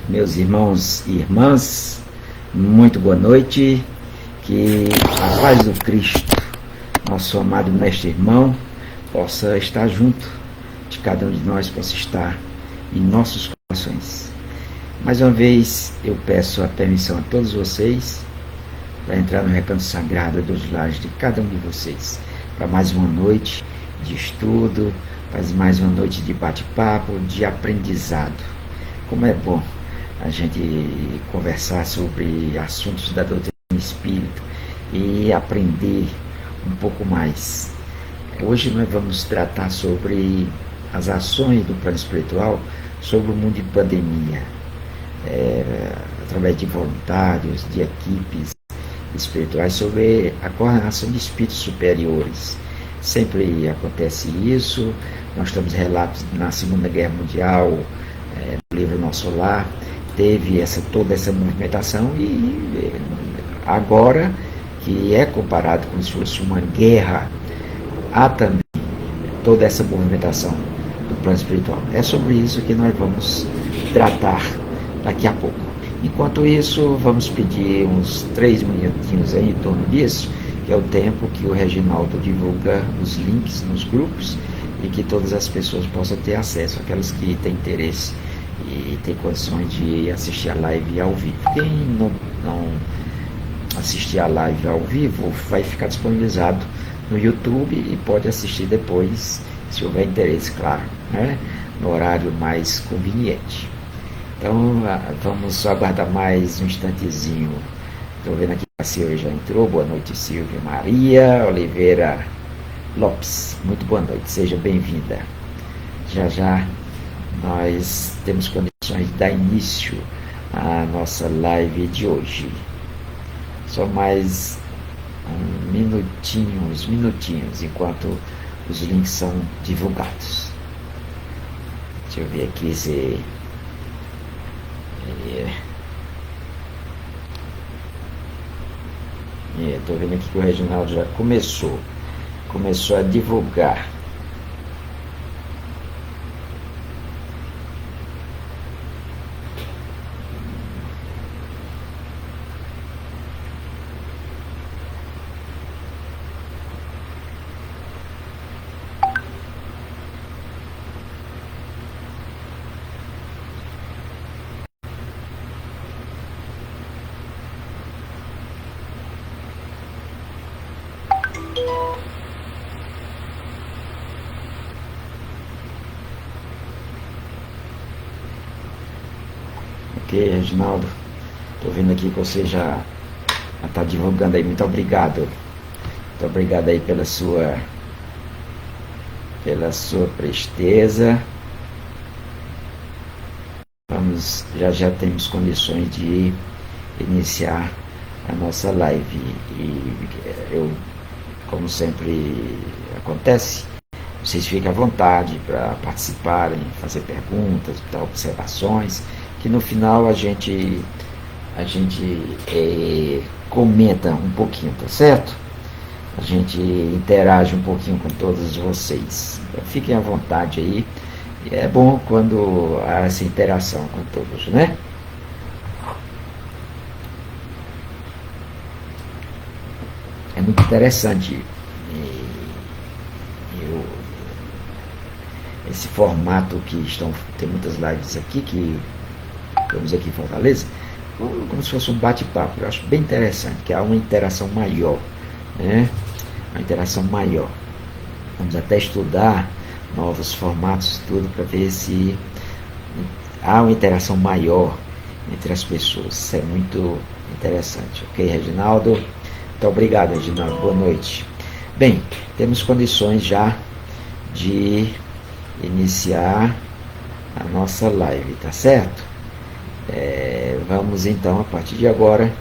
Meus irmãos e irmãs, muito boa noite, que a paz do Cristo, nosso amado mestre irmão, possa estar junto de cada um de nós, possa estar em nossos corações. Mais uma vez eu peço a permissão a todos vocês para entrar no recanto sagrado dos lares de cada um de vocês, para mais uma noite de estudo, para mais uma noite de bate-papo, de aprendizado. Como é bom a gente conversar sobre assuntos da doutrina espírita e aprender um pouco mais. Hoje nós vamos tratar sobre as ações do plano espiritual sobre o mundo de pandemia, através de voluntários, de equipes espirituais, sobre a coordenação de espíritos superiores. Sempre acontece isso. Nós temos relatos na Segunda Guerra Mundial, no livro Nosso Lar, teve toda essa movimentação, e agora que é comparado como se fosse uma guerra, há também toda essa movimentação do plano espiritual. É sobre isso que nós vamos tratar daqui a pouco. Enquanto isso, vamos pedir uns 3 minutinhos aí em torno disso, que é o tempo que o Reginaldo divulga os links nos grupos e que todas as pessoas possam ter acesso, aquelas que têm interesse e tem condições de assistir a live ao vivo. Quem não assistir a live ao vivo vai ficar disponibilizado no YouTube e pode assistir depois, se houver interesse, claro, né? No horário mais conveniente. Então vamos aguardar mais um instantezinho. Estou vendo aqui que a Silvia já entrou. Boa noite, Silvia. Maria Oliveira Lopes, muito boa noite, seja bem-vinda. Já nós temos condições de dar início à nossa live de hoje. Só mais uns minutinhos, enquanto os links são divulgados. Deixa eu ver aqui se... Estou vendo aqui que o Reginaldo já começou a divulgar. Ok, Reginaldo, estou vendo aqui que você já está divulgando aí. Muito obrigado. Muito obrigado aí pela sua presteza. Já temos condições de iniciar a nossa live. E eu, como sempre acontece, vocês fiquem à vontade para participarem, fazer perguntas, dar observações, que no final a gente comenta um pouquinho, tá certo? A gente interage um pouquinho com todos vocês. Então, fiquem à vontade aí. E é bom quando há essa interação com todos, né? É muito interessante esse formato que tem muitas lives aqui, que estamos aqui em Fortaleza, como se fosse um bate-papo. Eu acho bem interessante, que há uma interação maior, né? Uma interação maior. Vamos até estudar novos formatos, tudo, para ver se há uma interação maior entre as pessoas. Isso é muito interessante. Ok, Reginaldo? Muito obrigado, Reginaldo. Boa noite. Bem, temos condições já de iniciar a nossa live, tá certo? Vamos então, a partir de agora,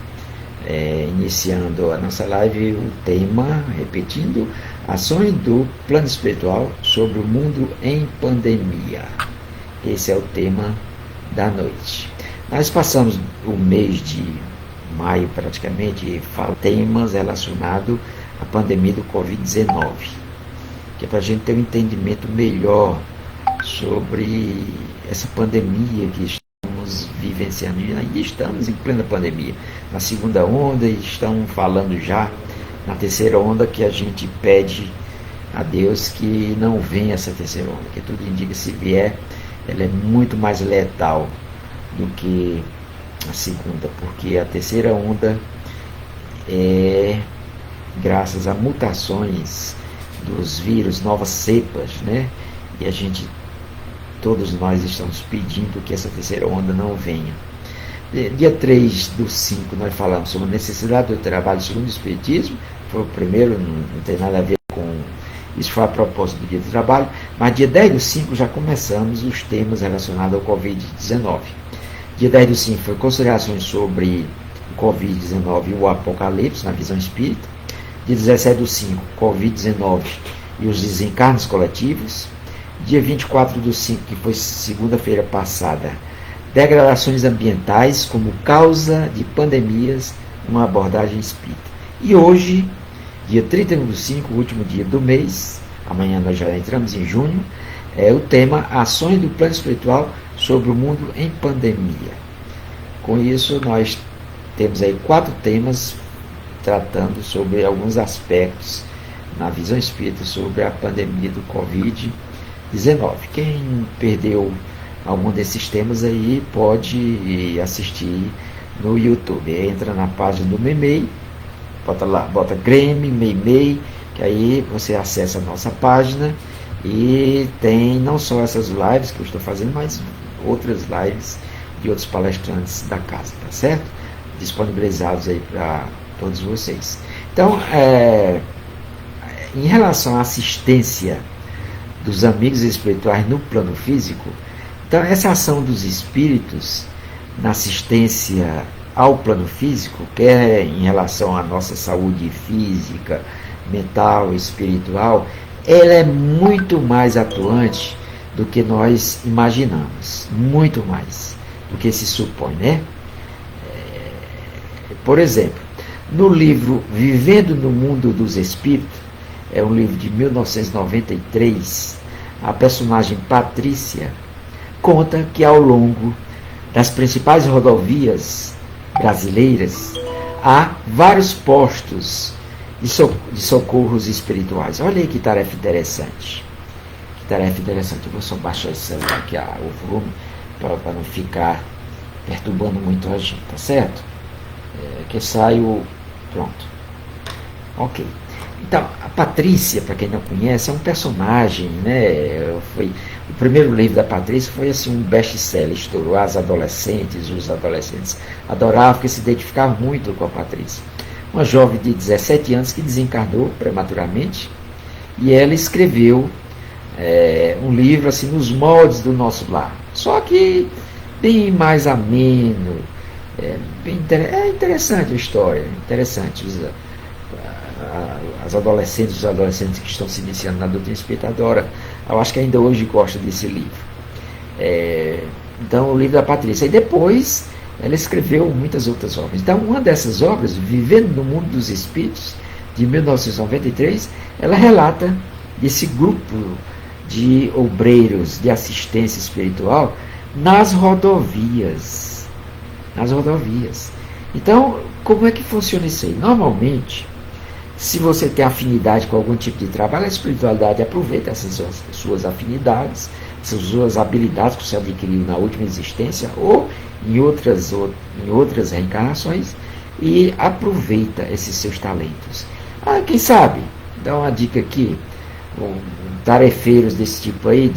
iniciando a nossa live, o tema, repetindo, ações do plano espiritual sobre o mundo em pandemia. Esse é o tema da noite. Nós passamos o mês de maio praticamente temas relacionados à pandemia do Covid-19, que é para a gente ter um entendimento melhor sobre essa pandemia que estamos vivendo vivenciando, ainda estamos em plena pandemia, na segunda onda, e estão falando já na terceira onda, que a gente pede a Deus que não venha essa terceira onda, que tudo indica, se vier, ela é muito mais letal do que a segunda, porque a terceira onda é graças a mutações dos vírus, novas cepas, né? E todos nós estamos pedindo que essa terceira onda não venha. Dia 3/5 nós falamos sobre a necessidade do trabalho segundo o Espiritismo, foi o primeiro, não tem nada a ver com isso, foi a propósito do dia do trabalho, mas dia 10/5 já começamos os temas relacionados ao Covid-19. Dia 10/5 foi considerações sobre o Covid-19 e o Apocalipse, na visão espírita. Dia 17/5, Covid-19 e os desencarnes coletivos. Dia 24/5, que foi segunda-feira passada, degradações ambientais como causa de pandemias, uma abordagem espírita. E hoje, dia 31/5, o último dia do mês, amanhã nós já entramos em junho, é o tema Ações do Plano Espiritual sobre o Mundo em Pandemia. Com isso, nós temos aí 4 temas tratando sobre alguns aspectos na visão espírita sobre a pandemia do Covid-19. Quem perdeu algum desses temas aí pode assistir no YouTube. Entra na página do Meimei, bota lá, bota Grêmio, Meimei, que aí você acessa a nossa página e tem não só essas lives que eu estou fazendo, mas outras lives de outros palestrantes da casa, tá certo? Disponibilizados aí para todos vocês. Então, em relação à assistência dos amigos espirituais no plano físico, então essa ação dos espíritos na assistência ao plano físico, quer em relação à nossa saúde física, mental, espiritual, ela é muito mais atuante do que nós imaginamos, muito mais do que se supõe, né? Por exemplo, no livro Vivendo no Mundo dos Espíritos, é um livro de 1993, a personagem Patrícia conta que ao longo das principais rodovias brasileiras há vários postos de socorros espirituais. Olha aí que tarefa interessante. Que tarefa interessante. Eu vou só baixar esse celular aqui, o volume, para não ficar perturbando muito a gente, tá certo? Que saio. Pronto. Ok. Então, a Patrícia, para quem não conhece, é um personagem, né? O primeiro livro da Patrícia foi assim, um best-seller, estourou. Os adolescentes adoravam, porque se identificavam muito com a Patrícia. Uma jovem de 17 anos que desencarnou prematuramente, e ela escreveu um livro assim, nos moldes do nosso lar. Só que bem mais ameno, é interessante a história, interessante. Os adolescentes que estão se iniciando na doutrina espírita adoram. Eu acho que ainda hoje gosta desse livro. Então, o livro da Patrícia. E depois, ela escreveu muitas outras obras. Então, uma dessas obras, Vivendo no Mundo dos Espíritos, de 1993, ela relata esse grupo de obreiros de assistência espiritual nas rodovias. Então, como é que funciona isso aí? Normalmente, se você tem afinidade com algum tipo de trabalho, a espiritualidade aproveita essas suas afinidades, essas suas habilidades que você adquiriu na última existência ou em outras reencarnações, e aproveita esses seus talentos. Quem sabe, dá uma dica aqui, tarefeiros desse tipo aí,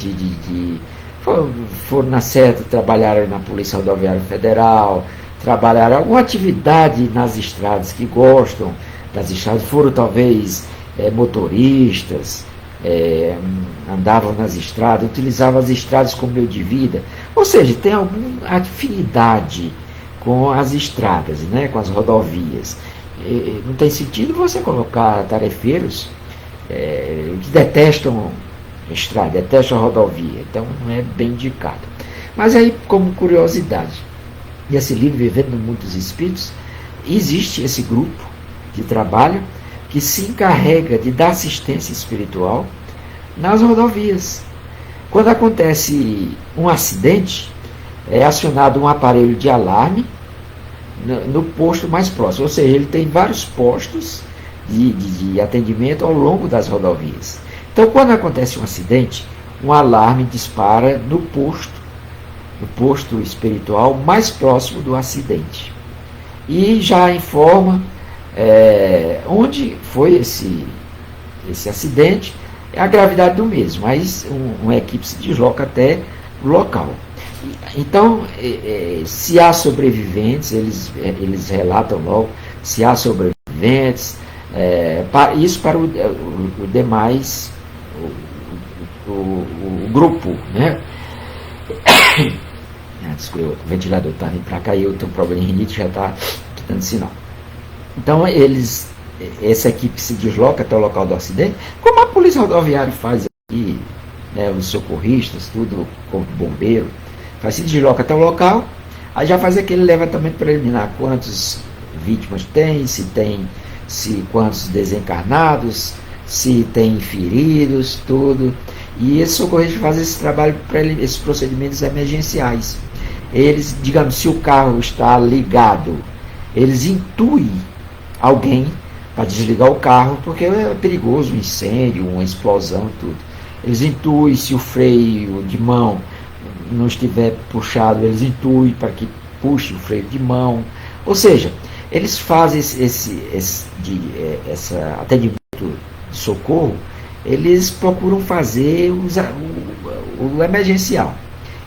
foram na seta, trabalharam na Polícia Rodoviária Federal, trabalharam alguma atividade nas estradas que gostam das estradas, foram talvez motoristas, andavam nas estradas, utilizavam as estradas como meio de vida, ou seja, tem alguma afinidade com as estradas, né, com as rodovias. Não tem sentido você colocar tarefeiros que detestam estrada, detestam a rodovia, então não é bem indicado. Mas aí, como curiosidade, nesse livro Vivendo no Mundo dos Espíritos, existe esse grupo de trabalho que se encarrega de dar assistência espiritual nas rodovias. Quando acontece um acidente, é acionado um aparelho de alarme no posto mais próximo, ou seja, ele tem vários postos de atendimento ao longo das rodovias. Então, quando acontece um acidente, um alarme dispara no posto espiritual mais próximo do acidente, e já informa onde foi esse acidente, a gravidade do mesmo, mas uma equipe se desloca até o local. Então, se há sobreviventes, eles relatam logo se há sobreviventes, isso para o demais, o grupo, né? Desculpa, o ventilador está vindo para cá e eu tenho um problema de rinite, já está dando sinal. Então, essa equipe se desloca até o local do acidente, como a polícia rodoviária faz aqui, né, os socorristas, tudo, o corpo de bombeiro, se desloca até o local, aí já faz aquele levantamento preliminar, quantas vítimas tem, quantos desencarnados, se tem feridos, tudo. E esses socorristas fazem esse trabalho, esses procedimentos emergenciais. Eles, digamos, se o carro está ligado, eles intuem alguém para desligar o carro, porque é perigoso um incêndio, uma explosão, tudo. Eles intuem se o freio de mão não estiver puxado, eles intuem para que puxe o freio de mão. Ou seja, eles fazem esse atendimento de socorro, eles procuram fazer o emergencial.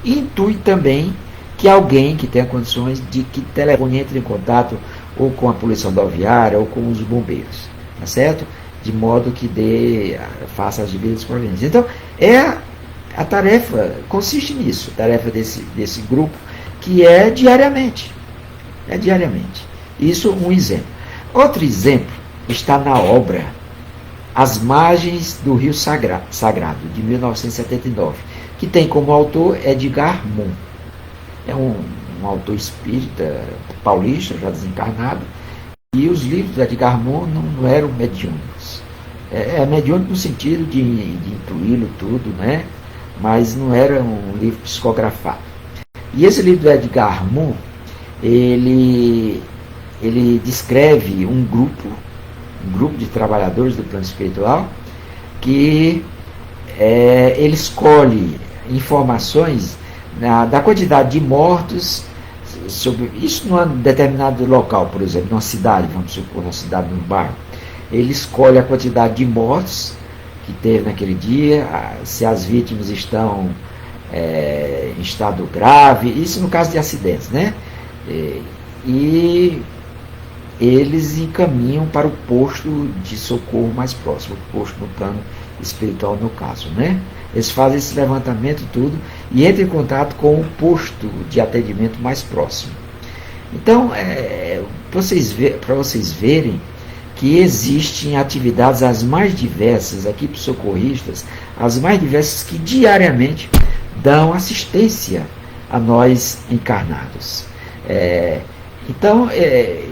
E intui também que alguém que tenha condições de que telefone entre em contato ou com a polícia rodoviária ou com os bombeiros, tá certo? De modo que faça as devidas providências. Então, a tarefa consiste nisso, a tarefa desse grupo, que é diariamente. Isso um exemplo. Outro exemplo está na obra As Margens do Rio Sagrado, de 1979, que tem como autor Edgar Moon. É um autor espírita paulista, já desencarnado, e os livros de Edgar Moon não eram mediúnicos. É mediúnico no sentido de intuí-lo tudo, né? Mas não era um livro psicografado. E esse livro do Edgar Moon, ele descreve um grupo de trabalhadores do plano espiritual que ele escolhe informações da quantidade de mortos sobre isso num determinado local, por exemplo, numa cidade, vamos supor, numa cidade, num bairro. Ele escolhe a quantidade de mortos que teve naquele dia, se as vítimas estão em estado grave, isso no caso de acidentes, né? E eles encaminham para o posto de socorro mais próximo, o posto no plano espiritual no caso, né? Eles fazem esse levantamento tudo e entram em contato com o posto de atendimento mais próximo. Então, para vocês verem que existem atividades as mais diversas, equipes socorristas, as mais diversas que diariamente dão assistência a nós encarnados. Então,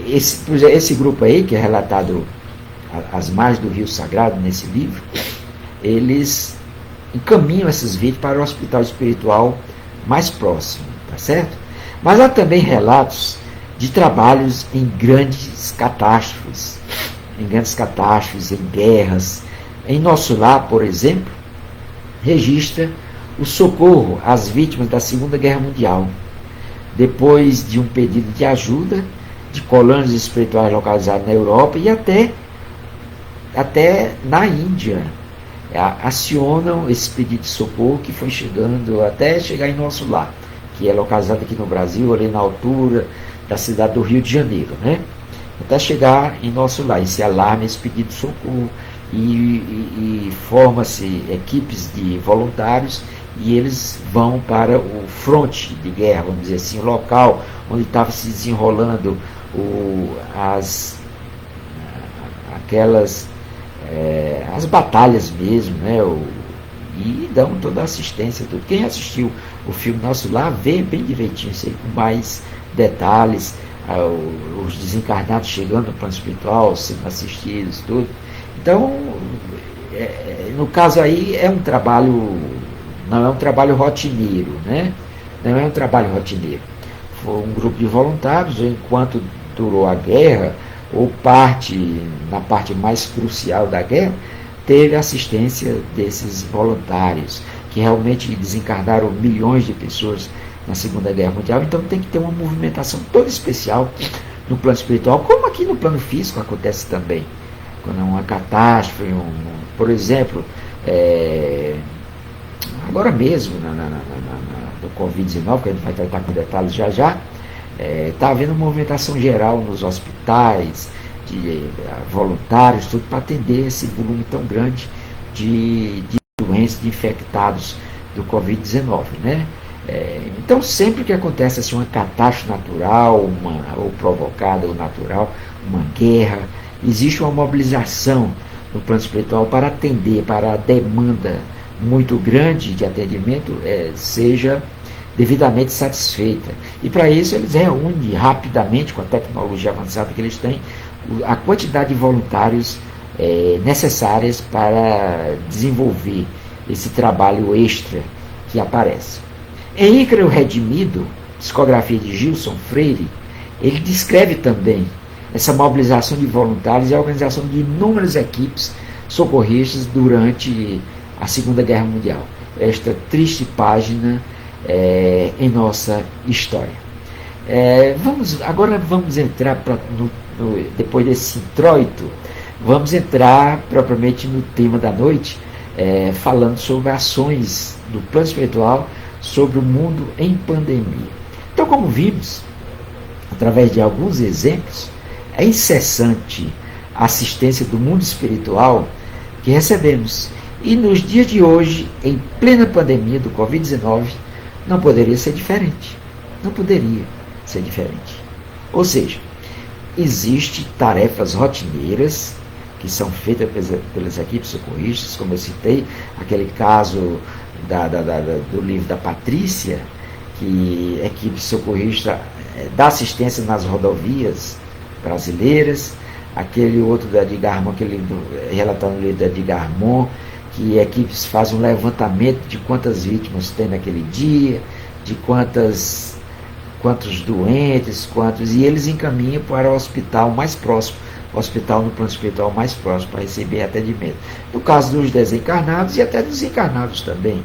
esse grupo aí, que é relatado As Margens do Rio Sagrado, nesse livro, eles encaminham essas vítimas para o hospital espiritual mais próximo, tá certo? Mas há também relatos de trabalhos em grandes catástrofes, em guerras. Em Nosso Lar, por exemplo, registra o socorro às vítimas da Segunda Guerra Mundial, depois de um pedido de ajuda de colônias espirituais localizadas na Europa e até na Índia. Acionam esse pedido de socorro que foi chegando até chegar em Nosso Lar, que é localizado aqui no Brasil, ali na altura da cidade do Rio de Janeiro, né? Até chegar em Nosso Lar, esse alarme, esse pedido de socorro, e forma-se equipes de voluntários e eles vão para o fronte de guerra, vamos dizer assim, o local onde estava se desenrolando as batalhas mesmo, né? E dão toda a assistência, tudo. Quem assistiu o filme Nosso Lar vê bem direitinho isso aí, com mais detalhes, os desencarnados chegando no plano espiritual, sendo assistidos, tudo. Então, no caso aí, não é um trabalho rotineiro, né? não é um trabalho rotineiro. Foi um grupo de voluntários, enquanto durou a guerra, ou na parte mais crucial da guerra, teve assistência desses voluntários, que realmente desencarnaram milhões de pessoas na Segunda Guerra Mundial. Então tem que ter uma movimentação toda especial no plano espiritual, como aqui no plano físico acontece também. Quando é uma catástrofe, por exemplo, agora mesmo, no Covid-19, que a gente vai tratar com detalhes já já, está havendo uma movimentação geral nos hospitais, de voluntários, tudo para atender esse volume tão grande de doentes, de infectados do Covid-19, né? Então, sempre que acontece assim, uma catástrofe natural, ou provocada ou natural, uma guerra, existe uma mobilização no plano espiritual para atender, para a demanda muito grande de atendimento seja devidamente satisfeita. E para isso eles reúnem rapidamente, com a tecnologia avançada que eles têm, a quantidade de voluntários necessárias para desenvolver esse trabalho extra que aparece. Em Ícaro Redimido, psicografia de Gilson Freire, ele descreve também essa mobilização de voluntários e a organização de inúmeras equipes socorristas durante a Segunda Guerra Mundial. Esta triste página em nossa história. Agora vamos entrar, depois desse introito, vamos entrar propriamente no tema da noite, falando sobre ações do plano espiritual sobre o mundo em pandemia. Então, como vimos, através de alguns exemplos, é incessante a assistência do mundo espiritual que recebemos. E nos dias de hoje, em plena pandemia do Covid-19, não poderia ser diferente. Não poderia ser diferente. Ou seja, existem tarefas rotineiras que são feitas pelas equipes socorristas, como eu citei, aquele caso do livro da Patrícia, que a equipe socorrista dá assistência nas rodovias brasileiras, aquele outro da Edgar Armon, aquele relatado no livro da Edgar Armon, que equipes fazem um levantamento de quantas vítimas tem naquele dia, de quantos doentes, e eles encaminham para o hospital mais próximo, o hospital no plano espiritual mais próximo, para receber atendimento. No caso dos desencarnados e até dos encarnados também.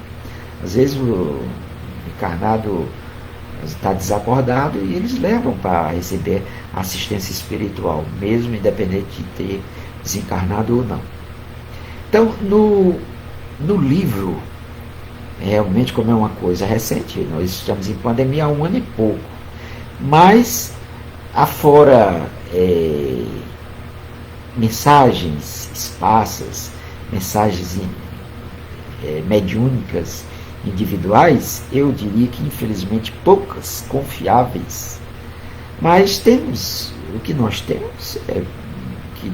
Às vezes o encarnado está desacordado e eles levam para receber assistência espiritual, mesmo independente de ter desencarnado ou não. Então, no livro, realmente, como é uma coisa recente, nós estamos em pandemia há 1 ano e pouco, mas afora mensagens esparsas, mensagens mediúnicas individuais, eu diria que infelizmente poucas confiáveis, mas o que nós temos que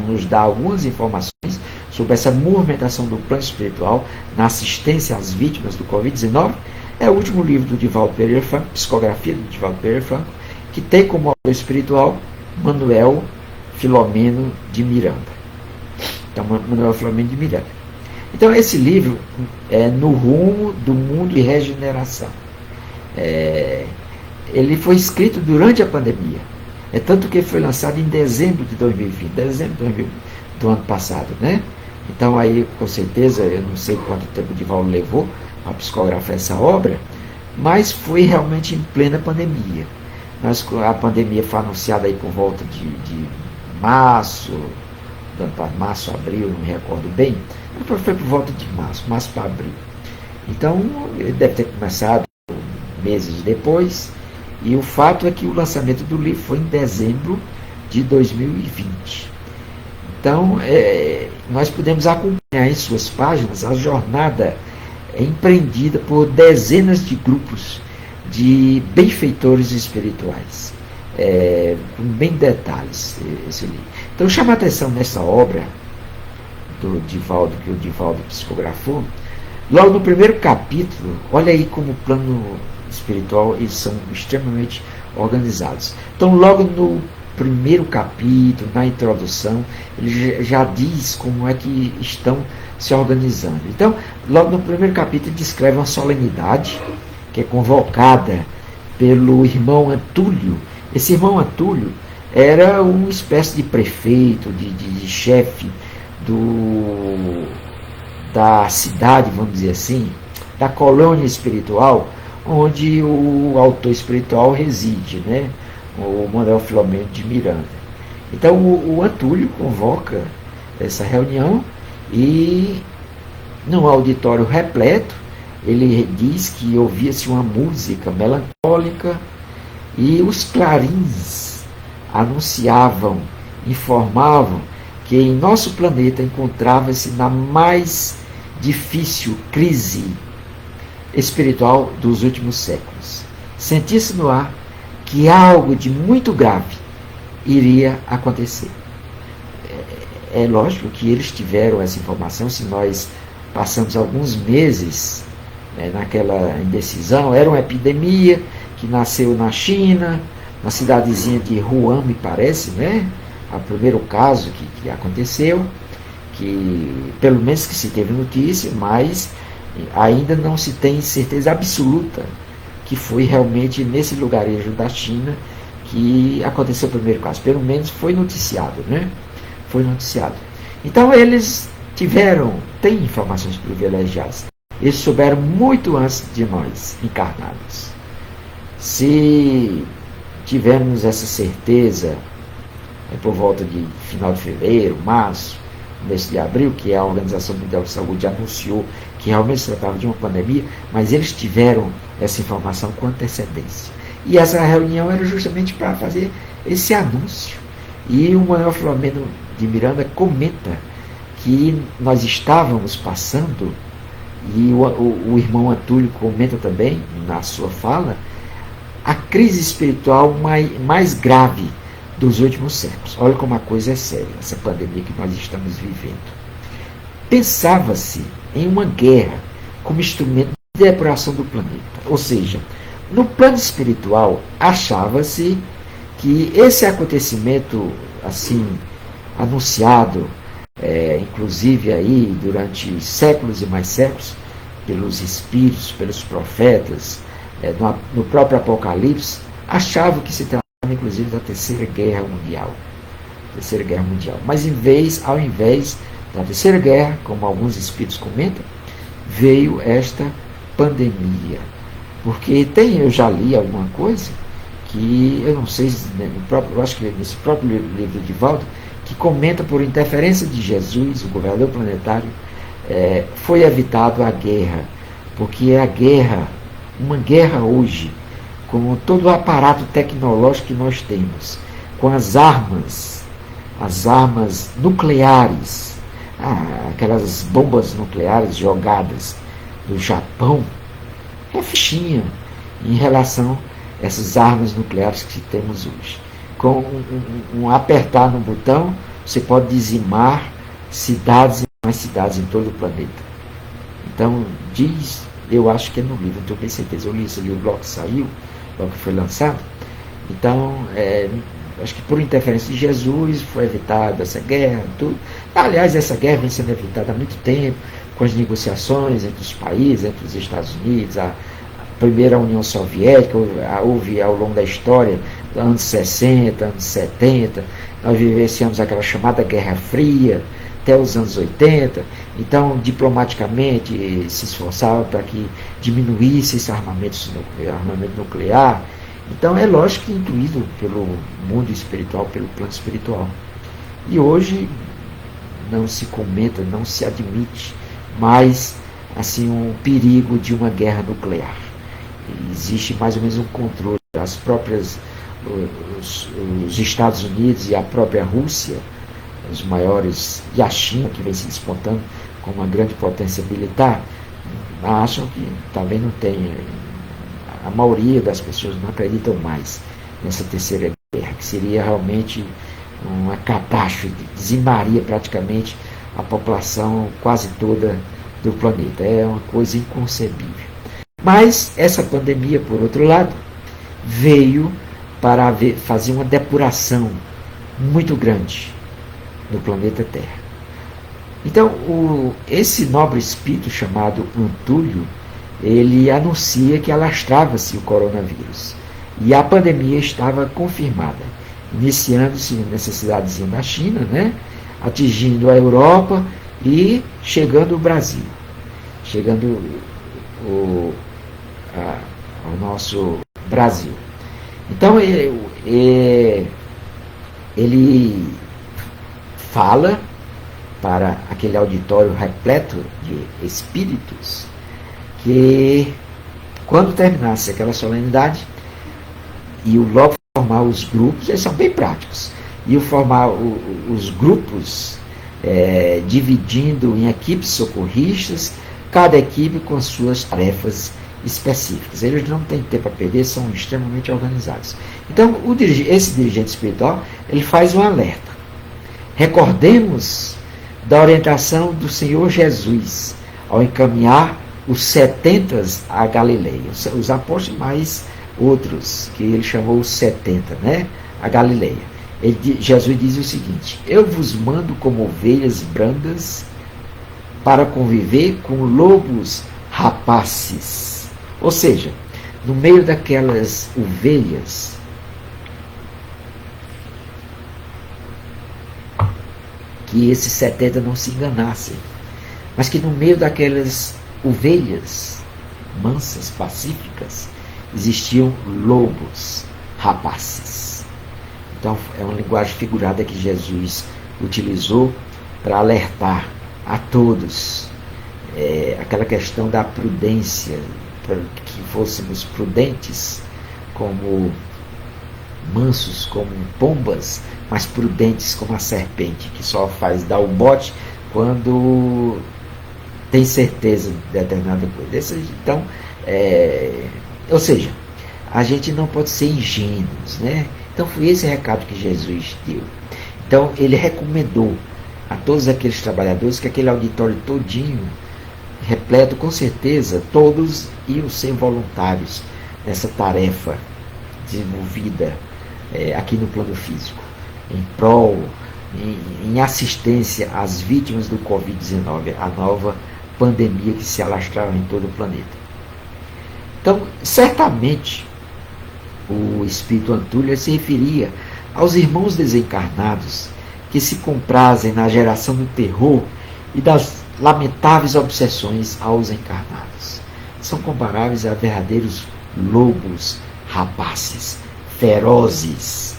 nos dá algumas informações sobre essa movimentação do plano espiritual na assistência às vítimas do Covid-19, é o último livro do Divaldo Pereira Franco, Psicografia do Divaldo Pereira Franco, que tem como autor espiritual Manuel Filomeno de Miranda. Então, Manuel Filomeno de Miranda. Então, esse livro é No Rumo do Mundo e Regeneração. Ele foi escrito durante a pandemia. Tanto que foi lançado em dezembro de 2020, do ano passado, né? Então, aí, com certeza, eu não sei quanto tempo o Divaldo levou a psicografar essa obra, mas foi realmente em plena pandemia. A pandemia foi anunciada aí por volta de março, abril, não me recordo bem, mas foi por volta de março para abril. Então, ele deve ter começado meses depois, e o fato é que o lançamento do livro foi em dezembro de 2020. Então, nós podemos acompanhar em suas páginas a jornada empreendida por dezenas de grupos de benfeitores espirituais, com bem detalhes esse livro. Então, chama a atenção nessa obra do Divaldo, que o Divaldo psicografou, logo no primeiro capítulo. Olha aí como o plano espiritual, eles são extremamente organizados. Então, logo no primeiro capítulo, na introdução, ele já diz como é que estão se organizando. Então, logo no primeiro capítulo, ele descreve uma solenidade que é convocada pelo irmão Antúlio. Esse irmão Antúlio era uma espécie de prefeito, de chefe da cidade, vamos dizer assim, da colônia espiritual, onde o autor espiritual reside, né? O Manuel Filomeno de Miranda. Então o Antúlio convoca essa reunião e, num auditório repleto, ele diz que ouvia-se uma música melancólica e os clarins anunciavam, informavam que em nosso planeta encontrava-se na mais difícil crise espiritual dos últimos séculos. Sentia-se no ar que algo de muito grave iria acontecer. É lógico que eles tiveram essa informação, se nós passamos alguns meses naquela indecisão. Era uma epidemia que nasceu na China, na cidadezinha de Wuhan, me parece, né? O primeiro caso que aconteceu, que pelo menos que se teve notícia, mas ainda não se tem certeza absoluta que foi realmente nesse lugarejo da China que aconteceu o primeiro caso. Pelo menos foi noticiado, né? Foi noticiado. Então eles têm informações privilegiadas. Eles souberam muito antes de nós, encarnados. Se tivermos essa certeza por volta de final de fevereiro, março, mês de abril, que a Organização Mundial de Saúde anunciou que realmente se tratava de uma pandemia, mas eles tiveram essa informação com antecedência. E essa reunião era justamente para fazer esse anúncio. E o Manuel Filomeno de Miranda comenta que nós estávamos passando, e o irmão Antúlio comenta também na sua fala, a crise espiritual mais grave dos últimos séculos. Olha como a coisa é séria, essa pandemia que nós estamos vivendo. Pensava-se em uma guerra como instrumento de depuração do planeta. Ou seja, no plano espiritual, achava-se que esse acontecimento assim anunciado, inclusive aí durante séculos e mais séculos, pelos espíritos, pelos profetas, no próprio Apocalipse, achavam que se tratava inclusive da Terceira Guerra Mundial. Mas ao invés da Terceira Guerra, como alguns espíritos comentam, veio esta pandemia. Porque eu já li alguma coisa que, eu não sei, eu acho que nesse próprio livro de Valdo, que comenta por interferência de Jesus, o governador planetário, foi evitado a guerra. Porque uma guerra hoje, com todo o aparato tecnológico que nós temos, com as armas nucleares, aquelas bombas nucleares jogadas do Japão, é fichinha em relação a essas armas nucleares que temos hoje. Com um apertar no botão, você pode dizimar cidades e mais cidades em todo o planeta. Então, eu acho que é no livro, não tenho bem certeza, eu li esse livro logo que saiu, logo que foi lançado. Então, acho que por interferência de Jesus foi evitada essa guerra, tudo. Aliás, essa guerra vem sendo evitada há muito tempo, com as negociações entre os países, entre os Estados Unidos, a primeira União Soviética, houve ao longo da história, anos 60, anos 70, nós vivenciamos aquela chamada Guerra Fria, até os anos 80, então diplomaticamente se esforçava para que diminuísse esse armamento nuclear. Então é lógico que intuído pelo mundo espiritual, pelo plano espiritual. E hoje não se comenta, não se admite mais assim um perigo de uma guerra nuclear. Existe mais ou menos um controle. Os Estados Unidos e a própria Rússia, os maiores, e a China, que vem se despontando como uma grande potência militar, acham que também não tem. A maioria das pessoas não acreditam mais nessa terceira guerra, que seria realmente uma catástrofe, dizimaria praticamente a população quase toda do planeta. É uma coisa inconcebível. Mas essa pandemia, por outro lado, veio para fazer uma depuração muito grande no planeta Terra. Então, esse nobre espírito chamado Antúlio, ele anuncia que alastrava-se o coronavírus. E a pandemia estava confirmada, iniciando-se nessa cidadezinha da China, né? Atingindo a Europa e chegando ao Brasil, chegando ao nosso Brasil. Então ele fala para aquele auditório repleto de espíritos que quando terminasse aquela solenidade, e logo formar os grupos, eles são bem práticos, e formar os grupos, dividindo em equipes socorristas, cada equipe com as suas tarefas específicas. Eles não têm tempo a perder, são extremamente organizados. Então, esse dirigente espiritual, ele faz um alerta. Recordemos da orientação do Senhor Jesus ao encaminhar os 70 a Galileia, os apóstolos mais outros, que ele chamou os 70, né, a Galileia. Jesus diz o seguinte: eu vos mando como ovelhas brandas para conviver com lobos rapaces. Ou seja, no meio daquelas ovelhas, que esses 70 não se enganassem, mas que no meio daquelas ovelhas mansas, pacíficas, existiam lobos rapaces. Então é uma linguagem figurada que Jesus utilizou para alertar a todos aquela questão da prudência, para que fôssemos prudentes como mansos, como pombas, mas prudentes como a serpente, que só faz dar o bote quando tem certeza de determinada coisa. Então, ou seja, a gente não pode ser ingênuos, né? Então foi esse recado que Jesus deu. Então ele recomendou a todos aqueles trabalhadores que aquele auditório todinho, repleto, com certeza, todos iam ser voluntários nessa tarefa desenvolvida aqui no plano físico, em prol, em assistência às vítimas do Covid-19, a nova pandemia que se alastrava em todo o planeta. Então, certamente, o Espírito Antúlio se referia aos irmãos desencarnados que se comprazem na geração do terror e das lamentáveis obsessões aos encarnados. São comparáveis a verdadeiros lobos rapaces, ferozes.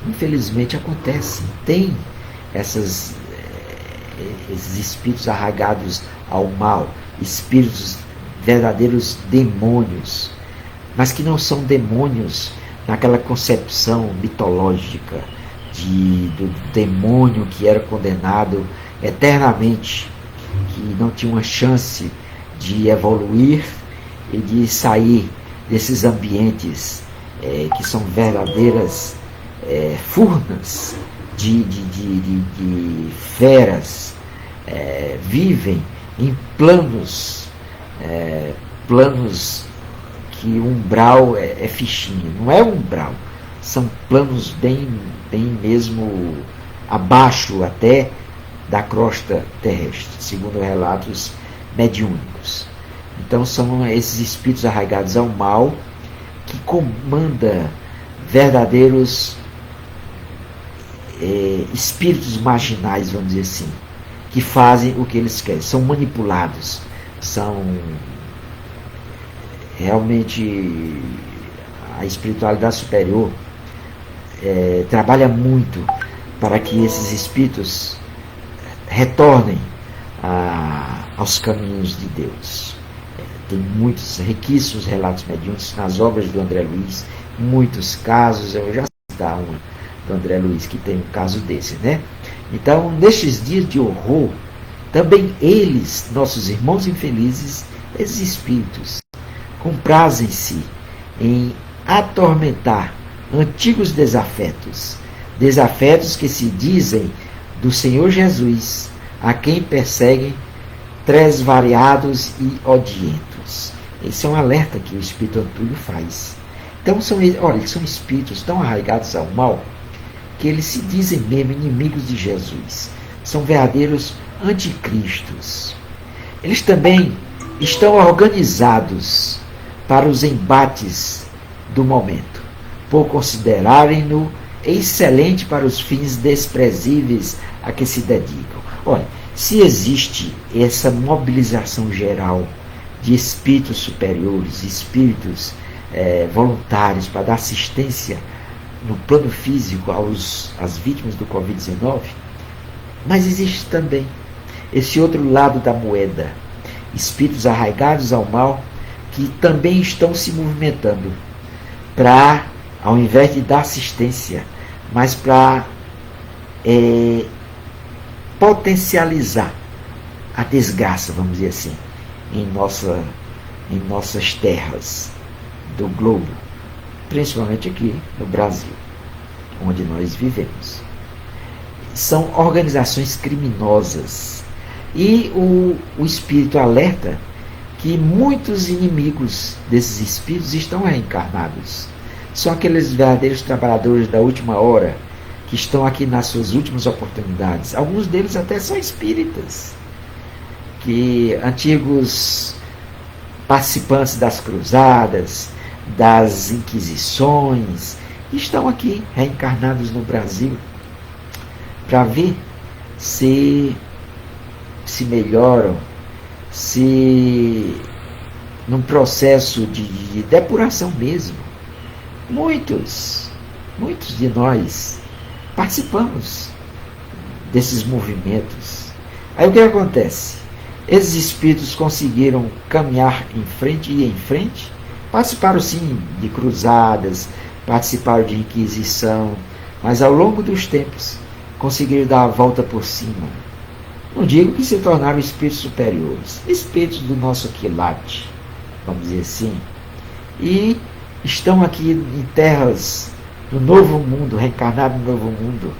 Infelizmente acontece, tem esses espíritos arraigados ao mal, espíritos verdadeiros demônios, mas que não são demônios naquela concepção mitológica do demônio que era condenado eternamente, que não tinha uma chance de evoluir e de sair desses ambientes que são verdadeiras furnas de feras, vivem em planos que o umbral é fichinha, não é umbral, são planos bem mesmo abaixo até da crosta terrestre, segundo relatos mediúnicos. Então são esses espíritos arraigados ao mal que comanda verdadeiros espíritos marginais, vamos dizer assim, que fazem o que eles querem, são manipulados, são realmente a espiritualidade superior trabalha muito para que esses espíritos retornem aos caminhos de Deus. Tem muitos riquíssimos relatos mediúnicos nas obras do André Luiz, muitos casos, eu já citar uma do André Luiz que tem um caso desse, né? Então, nestes dias de horror, também eles, nossos irmãos infelizes, esses espíritos, comprazem-se em atormentar antigos desafetos que se dizem do Senhor Jesus, a quem perseguem tresvariados e odientos. Esse é um alerta que o Espírito Antúlio faz. Então, eles são espíritos tão arraigados ao mal que eles se dizem mesmo inimigos de Jesus. São verdadeiros anticristos. Eles também estão organizados para os embates do momento, por considerarem-no excelente para os fins desprezíveis a que se dedicam. Olha, se existe essa mobilização geral de espíritos superiores, espíritos voluntários para dar assistência no plano físico às vítimas do Covid-19, mas existe também esse outro lado da moeda, espíritos arraigados ao mal que também estão se movimentando para, ao invés de dar assistência, mas para potencializar a desgraça, vamos dizer assim, em nossas terras do globo, principalmente aqui no Brasil, onde nós vivemos. São organizações criminosas. E o espírito alerta que muitos inimigos desses espíritos estão reencarnados. São aqueles verdadeiros trabalhadores da última hora, que estão aqui nas suas últimas oportunidades. Alguns deles até são espíritas, que antigos participantes das cruzadas, das inquisições, estão aqui reencarnados no Brasil para ver se melhoram, se num processo de depuração mesmo. Muitos de nós participamos desses movimentos. Aí o que acontece? Esses espíritos conseguiram caminhar em frente e em frente, participaram sim de cruzadas, participaram de inquisição, mas ao longo dos tempos conseguiram dar a volta por cima. Não digo que se tornaram espíritos superiores, espíritos do nosso quilate, vamos dizer assim, e estão aqui em terras do novo mundo, reencarnados no novo mundo,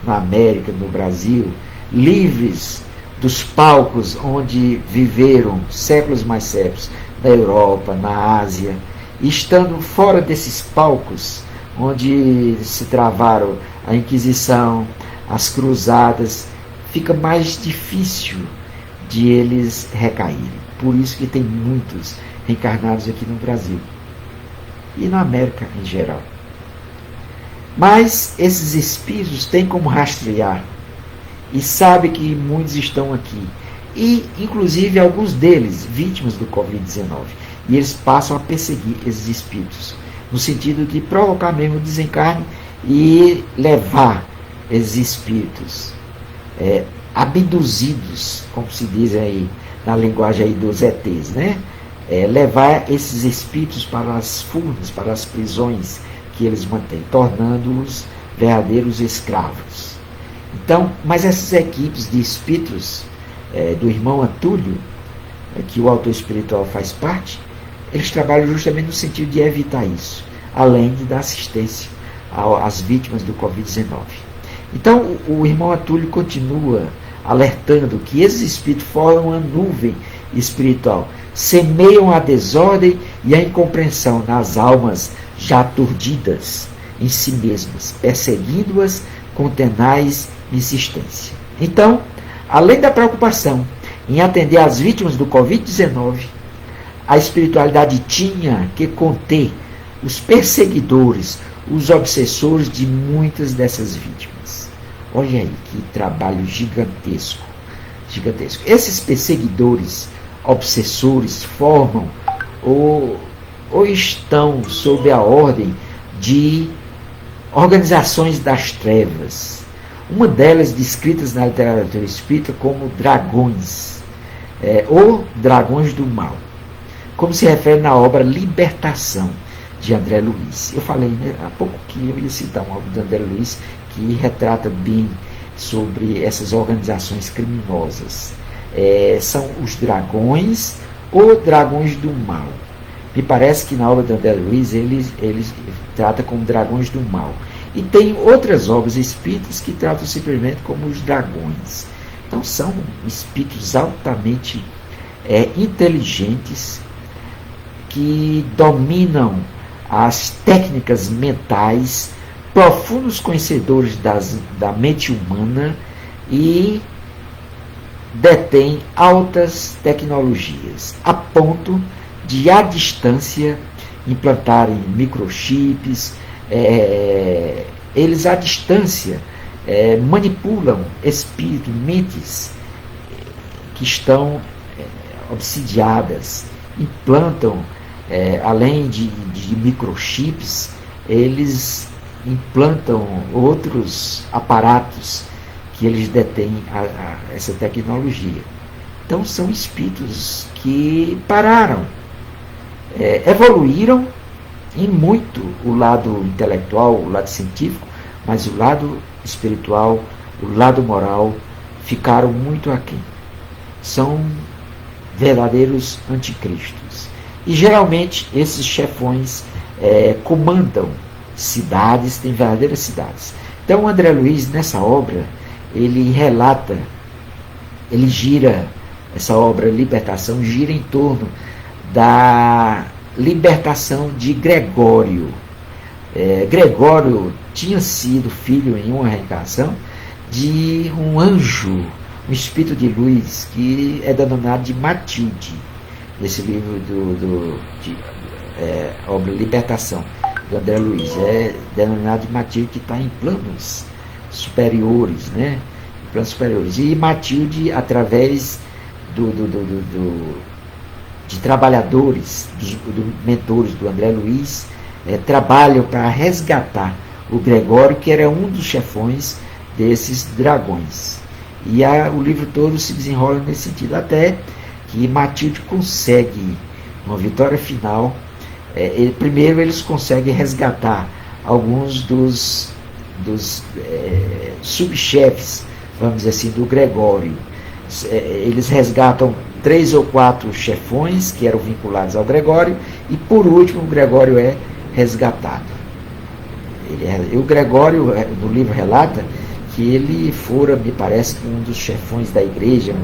na América, no Brasil, livres dos palcos onde viveram séculos mais séculos, na Europa, na Ásia, e estando fora desses palcos onde se travaram a Inquisição, as cruzadas, fica mais difícil de eles recaírem. Por isso que tem muitos reencarnados aqui no Brasil e na América em geral. Mas esses espíritos têm como rastrear e sabe que muitos estão aqui, e inclusive alguns deles vítimas do Covid-19, e eles passam a perseguir esses espíritos no sentido de provocar mesmo o desencarne e levar esses espíritos abduzidos, como se diz aí na linguagem aí dos ETs, né? Levar esses espíritos para as furnas, para as prisões que eles mantêm, tornando-os verdadeiros escravos. Então, mas essas equipes de espíritos do irmão Antúlio, que o autor espiritual faz parte, eles trabalham justamente no sentido de evitar isso, além de dar assistência às vítimas do Covid-19. Então, o irmão Antúlio continua alertando que esses espíritos formam uma nuvem espiritual, semeiam a desordem e a incompreensão nas almas já aturdidas em si mesmas, perseguindo-as com tenaz insistência. Então, além da preocupação em atender às vítimas do Covid-19, a espiritualidade tinha que conter os perseguidores, os obsessores de muitas dessas vítimas. Olha aí que trabalho gigantesco, gigantesco. Esses perseguidores, obsessores, formam ou estão sob a ordem de organizações das trevas. Uma delas descritas na literatura espírita como dragões, ou dragões do mal, como se refere na obra Libertação, de André Luiz. Eu falei há pouco que eu ia citar uma obra de André Luiz que retrata bem sobre essas organizações criminosas. São os dragões ou dragões do mal. Me parece que na obra de André Luiz ele trata como dragões do mal. E tem outras obras espíritas que tratam simplesmente como os dragões. Então são espíritos altamente inteligentes, que dominam as técnicas mentais, profundos conhecedores da mente humana e detêm altas tecnologias. ponto de, à distância, implantarem microchips. Eles, à distância, manipulam espíritos, mentes que estão obsidiadas, implantam, além de microchips, eles implantam outros aparatos que eles detêm essa tecnologia. Então são espíritos que pararam, evoluíram em muito o lado intelectual, o lado científico, mas o lado espiritual, o lado moral, ficaram muito aquém. São verdadeiros anticristos. E geralmente esses chefões comandam cidades, têm verdadeiras cidades. Então André Luiz, nessa obra, ele relata, ele gira, essa obra Libertação gira em torno da libertação de Gregório. Gregório tinha sido filho em uma reencarnação de um anjo, um espírito de luz, que é denominado de Matilde. Esse livro de obra Libertação, do André Luiz, é denominado de Matilde, que está em planos superiores, né? Planos superiores. E Matilde, através de trabalhadores, dos mentores do André Luiz, trabalham para resgatar o Gregório, que era um dos chefões desses dragões. E o livro todo se desenrola nesse sentido, até que Matilde consegue uma vitória final. Primeiro eles conseguem resgatar alguns dos subchefes, vamos dizer assim, do Gregório. Eles resgatam 3 ou 4 chefões que eram vinculados ao Gregório, e por último o Gregório é resgatado. O Gregório, no livro, relata que ele fora, me parece, um dos chefões da igreja.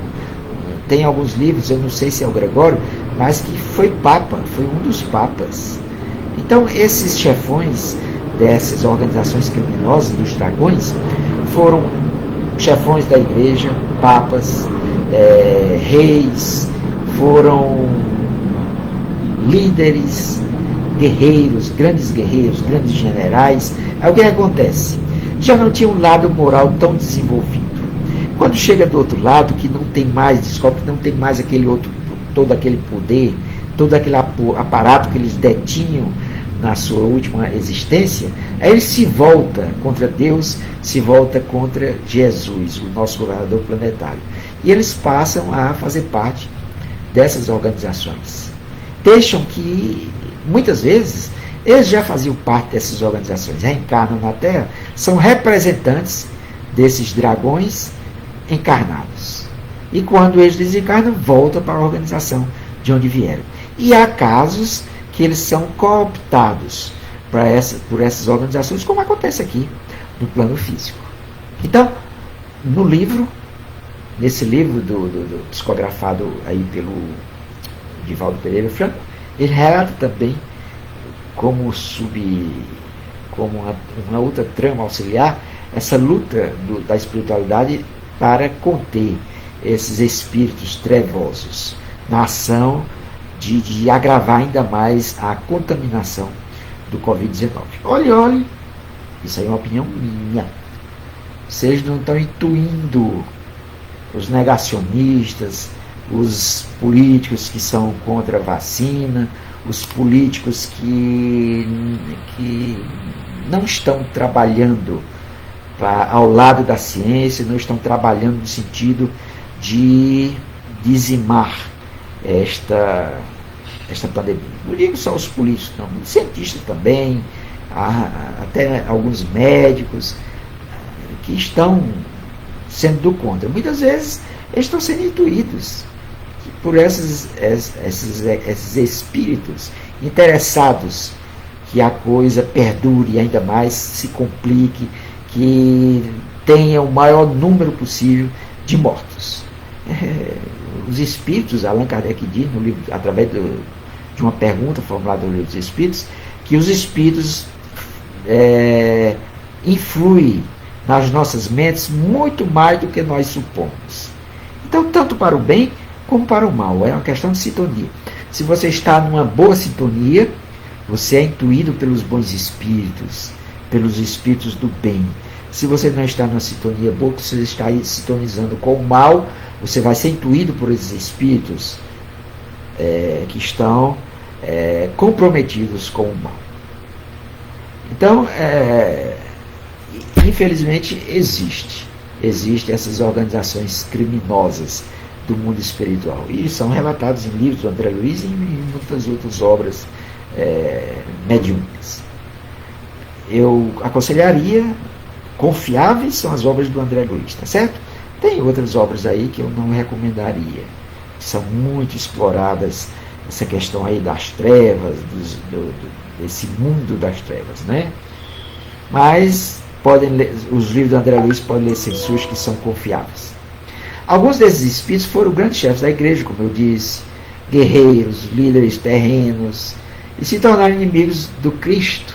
Tem alguns livros, eu não sei se é o Gregório, mas que foi papa, foi um dos papas. Então esses chefões dessas organizações criminosas, dos dragões, foram chefões da igreja, papas, reis, foram líderes, guerreiros, grandes generais. Aí o que acontece? Já não tinha um lado moral tão desenvolvido. Quando chega do outro lado, que não tem mais, descobre que não tem mais todo aquele poder, todo aquele aparato que eles detinham na sua última existência, aí ele se volta contra Deus, se volta contra Jesus, o nosso governador planetário. E eles passam a fazer parte dessas organizações. Deixam que, muitas vezes, eles já faziam parte dessas organizações, reencarnam na Terra, são representantes desses dragões encarnados. E quando eles desencarnam, voltam para a organização de onde vieram. E há casos que eles são cooptados por essas organizações, como acontece aqui no plano físico. Então, nesse livro psicografado aí pelo Divaldo Pereira Franco, ele relata também como uma outra trama auxiliar, essa luta da espiritualidade para conter esses espíritos trevosos na ação de agravar ainda mais a contaminação do Covid-19. Olhe, isso aí é uma opinião minha. Vocês não estão intuindo os negacionistas, os políticos que são contra a vacina, os políticos que não estão trabalhando ao lado da ciência, não estão trabalhando no sentido de dizimar esta pandemia. Não digo só os políticos, não, os cientistas também, até alguns médicos que estão sendo do contra. Muitas vezes eles estão sendo intuídos por esses espíritos interessados que a coisa perdure e ainda mais se complique, que tenha o maior número possível de mortos. Os espíritos, Allan Kardec diz no livro, através de uma pergunta formulada no livro dos Espíritos, que os espíritos influem nas nossas mentes muito mais do que nós supomos. Então, tanto para o bem como para o mal, é uma questão de sintonia. Se você está numa boa sintonia, você é intuído pelos bons espíritos, pelos espíritos do bem. Se você não está numa sintonia boa, você está aí sintonizando com o mal, você vai ser intuído por esses espíritos que estão comprometidos com o mal. Então, infelizmente, existem essas organizações criminosas do mundo espiritual. E são relatados em livros do André Luiz e em muitas outras obras mediúnicas. Eu aconselharia, confiáveis são as obras do André Luiz, tá certo? Tem outras obras aí que eu não recomendaria, que são muito exploradas, essa questão aí das trevas, desse mundo das trevas, né? Mas os livros do André Luiz podem ler censuras que são confiáveis. Alguns desses espíritos foram grandes chefes da igreja, como eu disse, guerreiros, líderes terrenos, e se tornaram inimigos do Cristo.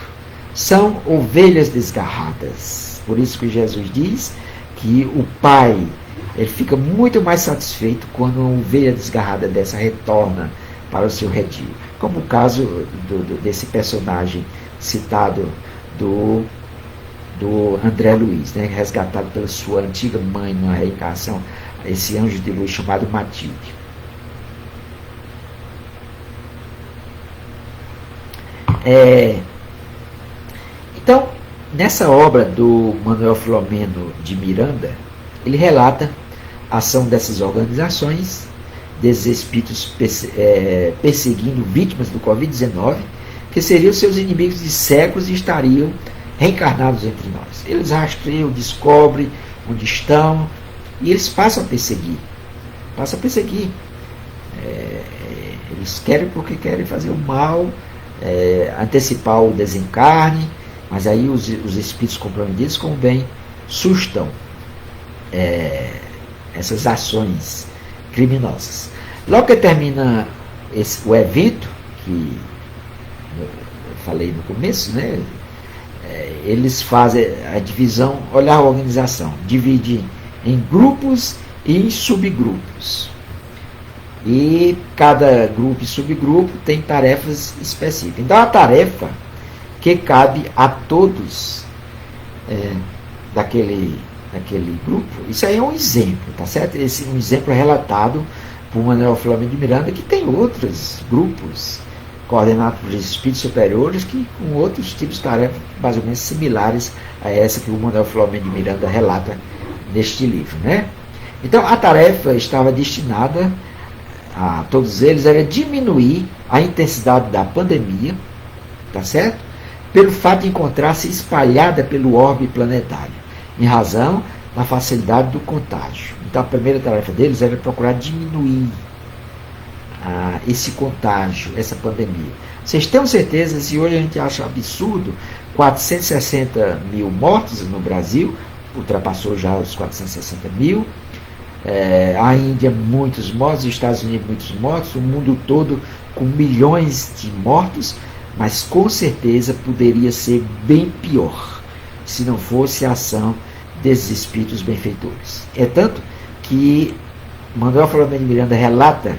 São ovelhas desgarradas. Por isso que Jesus diz que o Pai ele fica muito mais satisfeito quando uma ovelha desgarrada dessa retorna para o seu redil. Como o caso desse personagem citado do André Luiz, né, resgatado pela sua antiga mãe numa reencarnação, esse anjo de luz chamado Matilde. Então, nessa obra do Manuel Filomeno de Miranda, ele relata a ação dessas organizações, desses espíritos perseguindo vítimas do Covid-19, que seriam seus inimigos de séculos e estariam reencarnados entre nós. Eles rastreiam, descobrem onde estão e eles passam a perseguir. Eles querem porque querem fazer o mal, antecipar o desencarne, mas aí os espíritos comprometidos com o bem sustam essas ações criminosas. Logo que termina o evento, que eu falei no começo, né, eles fazem a divisão, olhar a organização, divide em grupos e em subgrupos. E cada grupo e subgrupo tem tarefas específicas. Então a tarefa que cabe a todos daquele grupo, isso aí é um exemplo, tá certo? Esse é um exemplo relatado por Manuel Filomeno de Miranda, que tem outros grupos coordenados por espíritos superiores que com outros tipos de tarefas mais ou menos similares a essa que o Manuel Filomeno de Miranda relata neste livro, né? Então a tarefa estava destinada a todos eles, era diminuir a intensidade da pandemia, tá certo? Pelo fato de encontrar-se espalhada pelo orbe planetário, em razão da facilidade do contágio. Então a primeira tarefa deles era procurar diminuir esse contágio, essa pandemia. Vocês têm certeza, se hoje a gente acha absurdo, 460 mil mortos no Brasil, ultrapassou já os 460 mil, a Índia muitos mortos, os Estados Unidos muitos mortos, o mundo todo com milhões de mortos, mas com certeza poderia ser bem pior se não fosse a ação desses espíritos benfeitores. É tanto que Manuel Filomeno de Miranda relata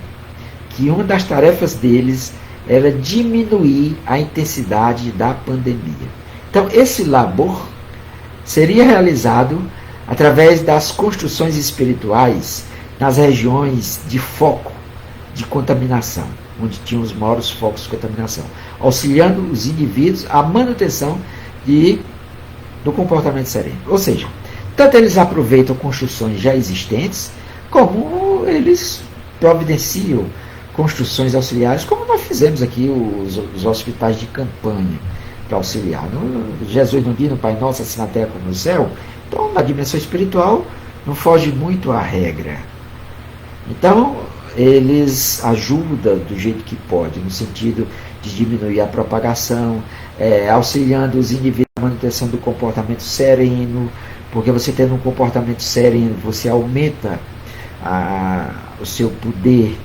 que uma das tarefas deles era diminuir a intensidade da pandemia. Então esse labor seria realizado através das construções espirituais nas regiões de foco de contaminação, onde tinham os maiores focos de contaminação, auxiliando os indivíduos à manutenção do comportamento sereno. Ou seja, tanto eles aproveitam construções já existentes, como eles providenciam construções auxiliares, como nós fizemos aqui os hospitais de campanha para auxiliar. Jesus não diz no Pai Nosso, assim na terra como no céu. Então, na dimensão espiritual, não foge muito à regra. Então, eles ajudam do jeito que pode, no sentido de diminuir a propagação, auxiliando os indivíduos na manutenção do comportamento sereno, porque você tendo um comportamento sereno, você aumenta o seu poder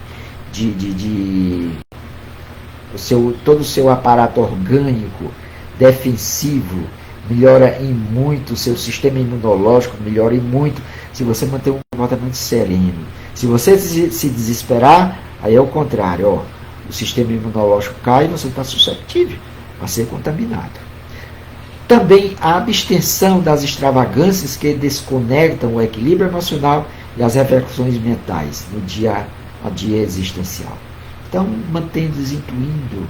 todo o seu aparato orgânico defensivo, melhora em muito, o seu sistema imunológico melhora em muito, se você manter um comportamento sereno. Se você se desesperar, aí é o contrário, o sistema imunológico cai e você está suscetível a ser contaminado. Também a abstenção das extravagâncias que desconectam o equilíbrio emocional e as reflexões mentais no dia a dia existencial. Então, mantendo-os intuindo,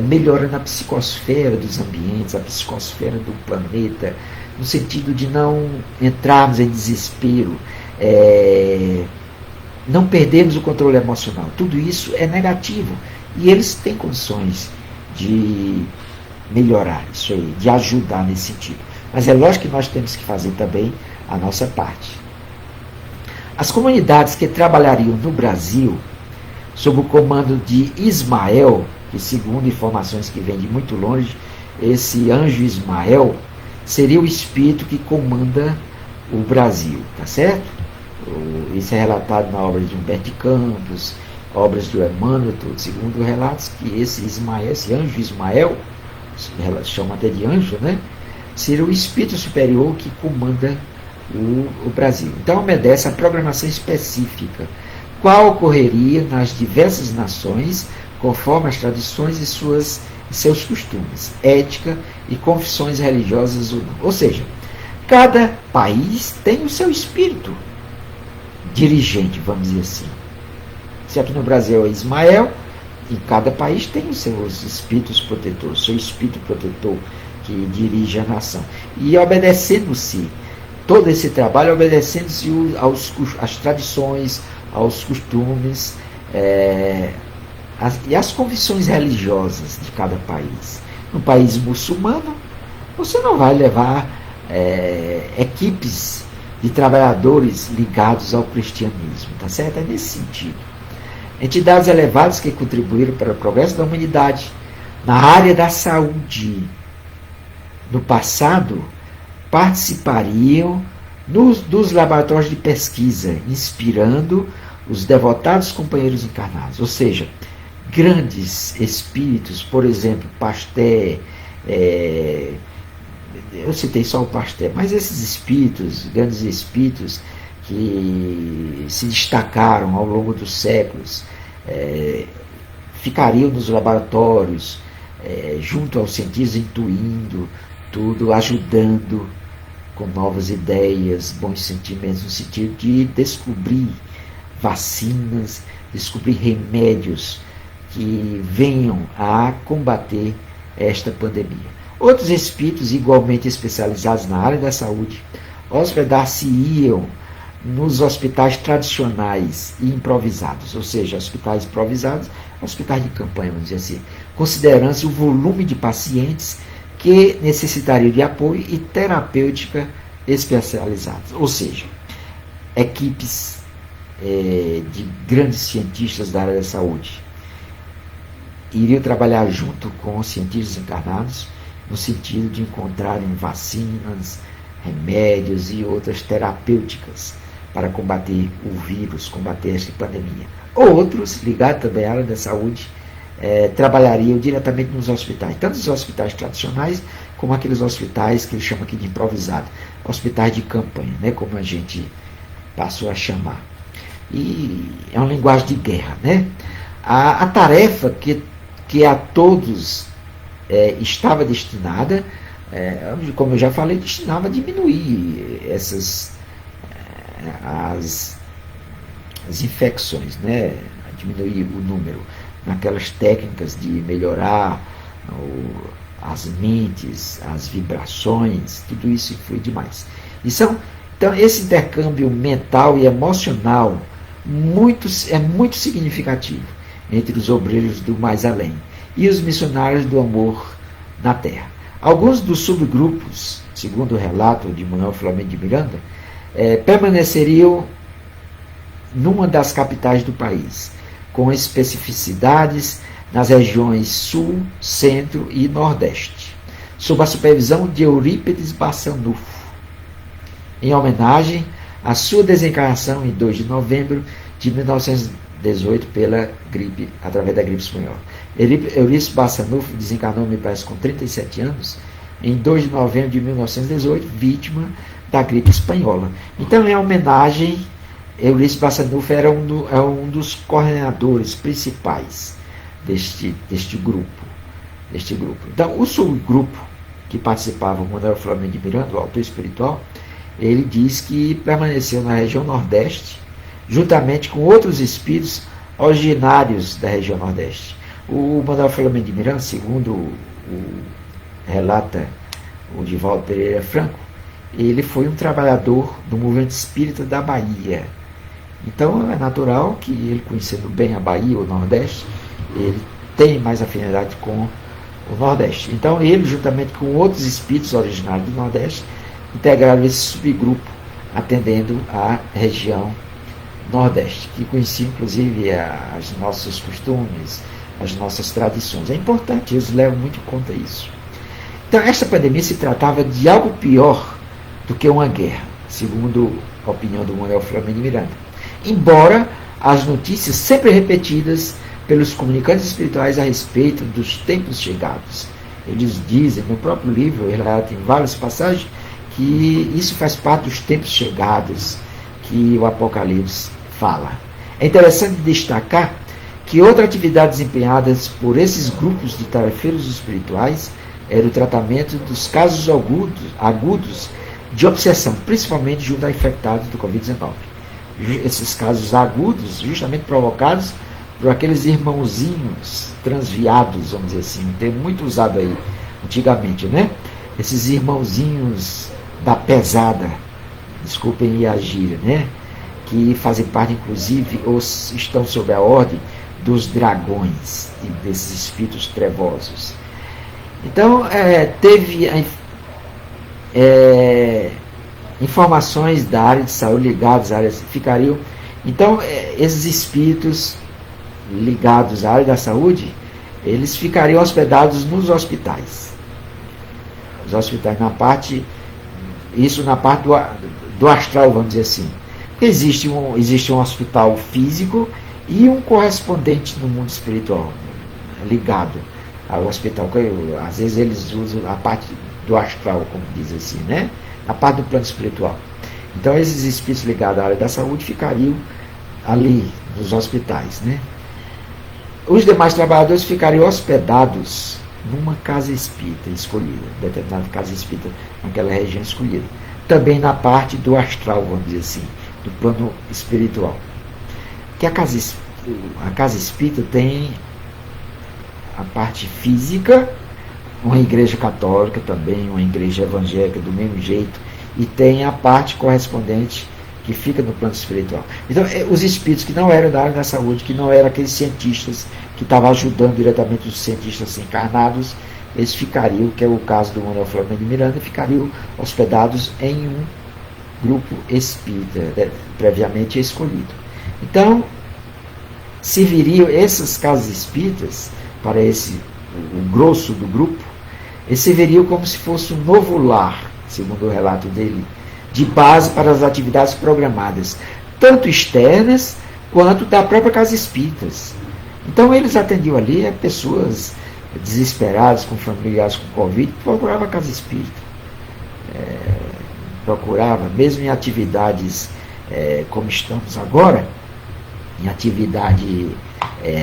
melhorando a psicosfera dos ambientes, a psicosfera do planeta, no sentido de não entrarmos em desespero, não perdermos o controle emocional. Tudo isso é negativo e eles têm condições de melhorar isso aí, de ajudar nesse sentido. Mas é lógico que nós temos que fazer também a nossa parte. As comunidades que trabalhariam no Brasil sob o comando de Ismael, que segundo informações que vêm de muito longe, esse anjo Ismael seria o espírito que comanda o Brasil, tá certo? Isso é relatado na obra de Humberto de Campos, obras do Emmanuel, segundo relatos que esse Ismael, esse anjo Ismael, chama até de anjo, né? Seria o espírito superior que comanda o Brasil. Então obedece a programação específica, qual ocorreria nas diversas nações, conforme as tradições e seus costumes, ética e confissões religiosas ou não. Ou seja, cada país tem o seu espírito dirigente, vamos dizer assim. Se aqui no Brasil é Ismael, em cada país tem os seus espíritos protetores, seu espírito protetor que dirige a nação. E obedecendo-se, todo esse trabalho, obedecendo-se às tradições, aos costumes e às confissões religiosas de cada país. No país muçulmano, você não vai levar equipes de trabalhadores ligados ao cristianismo, tá certo? É nesse sentido. Entidades elevadas que contribuíram para o progresso da humanidade na área da saúde no passado participariam dos laboratórios de pesquisa, inspirando os devotados companheiros encarnados. Ou seja, grandes espíritos, por exemplo, Pasteur, eu citei só o Pasteur, mas esses espíritos, grandes espíritos que se destacaram ao longo dos séculos, ficariam nos laboratórios, junto aos cientistas, intuindo tudo, ajudando com novas ideias, bons sentimentos, no sentido de descobrir vacinas, descobrir remédios que venham a combater esta pandemia. Outros espíritos igualmente especializados na área da saúde hospedar-se-iam nos hospitais tradicionais e improvisados, ou seja, hospitais improvisados, hospitais de campanha, vamos dizer assim, considerando-se o volume de pacientes que necessitariam de apoio e terapêutica especializados, ou seja, equipes de grandes cientistas da área da saúde iriam trabalhar junto com os cientistas encarnados no sentido de encontrarem vacinas, remédios e outras terapêuticas para combater o vírus, combater esta pandemia. Outros, ligados também à área da saúde, trabalhariam diretamente nos hospitais, tanto os hospitais tradicionais como aqueles hospitais que eles chamam aqui de improvisado, hospitais de campanha, né, como a gente passou a chamar. E é uma linguagem de guerra, né? A tarefa que a todos estava destinada, como eu já falei, destinava a diminuir as infecções, né? A diminuir o número, naquelas técnicas de melhorar as mentes, as vibrações, tudo isso foi demais. Então, esse intercâmbio mental e emocional é muito significativo entre os obreiros do mais além e os missionários do amor na Terra. Alguns dos subgrupos, segundo o relato de Manuel Flamengo de Miranda, permaneceriam numa das capitais do país, com especificidades nas regiões Sul, Centro e Nordeste, sob a supervisão de Eurípides Bassanufo, em homenagem à sua desencarnação em 2 de novembro de 1918 através da gripe espanhola. Eurípides Bassanufo desencarnou, me parece, com 37 anos, em 2 de novembro de 1918, vítima da gripe espanhola. Então, em homenagem, Eurípides Bassanufo era um dos coordenadores principais deste grupo. Então, o subgrupo que participava, o Manuel Flamengo de Miranda, o autor espiritual, ele diz que permaneceu na região Nordeste, juntamente com outros espíritos originários da região Nordeste. O Manuel Flamengo de Miranda, segundo relata o Divaldo Pereira Franco, ele foi um trabalhador do movimento espírita da Bahia. Então é natural que ele, conhecendo bem a Bahia, o Nordeste, ele tem mais afinidade com o Nordeste. Então ele, juntamente com outros espíritos originários do Nordeste, integraram esse subgrupo, atendendo à região Nordeste, que conhecia inclusive os nossos costumes, as nossas tradições. É importante, eles levam muito em conta isso. Então esta pandemia se tratava de algo pior do que uma guerra, segundo a opinião do Manuel Flamengo de Miranda. Embora as notícias sempre repetidas pelos comunicantes espirituais a respeito dos tempos chegados. Eles dizem, no próprio livro, ele relata em várias passagens, que isso faz parte dos tempos chegados que o Apocalipse fala. É interessante destacar que outra atividade desempenhada por esses grupos de tarefeiros espirituais era o tratamento dos casos agudos de obsessão, principalmente junto a infectados do Covid-19. Esses casos agudos, justamente provocados por aqueles irmãozinhos transviados, vamos dizer assim, um termo muito usado aí antigamente, né? Esses irmãozinhos da pesada, desculpem a gíria, né? Que fazem parte, inclusive, ou estão sob a ordem dos dragões, desses espíritos trevosos. Então, teve informações da área de saúde ligadas à área ficariam. Então, esses espíritos ligados à área da saúde, eles ficariam hospedados nos hospitais. Os hospitais isso na parte do astral, vamos dizer assim. Existe um hospital físico e um correspondente no mundo espiritual, ligado ao hospital. Às vezes eles usam a parte do astral, como diz assim, né? A parte do plano espiritual. Então esses espíritos ligados à área da saúde ficariam ali nos hospitais, né? Os demais trabalhadores ficariam hospedados numa casa espírita escolhida, determinada casa espírita naquela região escolhida. Também na parte do astral, vamos dizer assim, do plano espiritual. Que a casa espírita tem a parte física, uma igreja católica também, uma igreja evangélica do mesmo jeito, e tem a parte correspondente que fica no plano espiritual. Então, os espíritos que não eram da área da saúde, que não eram aqueles cientistas que estavam ajudando diretamente os cientistas encarnados, eles ficariam, que é o caso do Manuel Flamengo de Miranda, ficariam hospedados em um grupo espírita, previamente escolhido. Então, serviriam essas casas espíritas, para o grosso do grupo, eles serviriam como se fosse um novo lar, segundo o relato dele, de base para as atividades programadas, tanto externas quanto da própria casa espíritas. Então eles atendiam ali a pessoas desesperadas, com familiares com Covid, procuravam a casa espírita. Procurava, mesmo em atividades como estamos agora, em atividades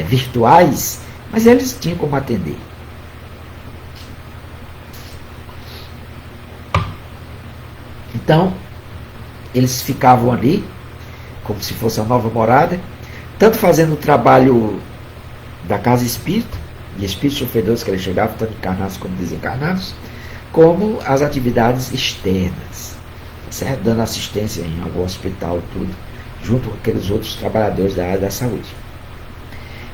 virtuais, mas eles tinham como atender. Então, eles ficavam ali, como se fosse a nova morada, tanto fazendo o trabalho da casa espírita, de espíritos sofredores que eles chegavam, tanto encarnados como desencarnados, como as atividades externas, certo? Dando assistência em algum hospital, tudo, junto com aqueles outros trabalhadores da área da saúde.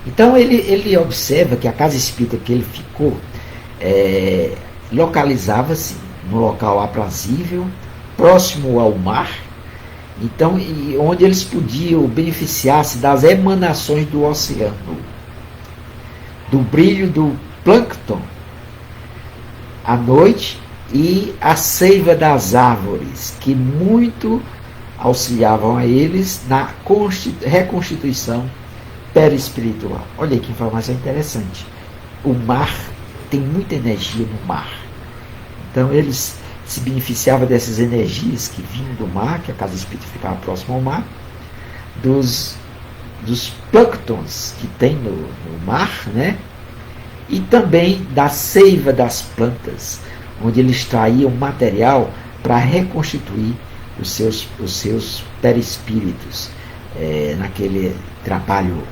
Então ele observa que a casa espírita que ele ficou localizava-se num local aprazível, próximo ao mar, então, onde eles podiam beneficiar-se das emanações do oceano, do brilho do plâncton à noite e a seiva das árvores, que muito auxiliavam a eles na reconstituição perispiritual. Olha que informação interessante. O mar tem muita energia no mar. Então eles se beneficiavam dessas energias que vinham do mar, que a casa espírita ficava próxima ao mar, dos dos plânctons que tem no mar, né? E também da seiva das plantas, onde ele extraía um material para reconstituir os seus perispíritos, naquele trabalho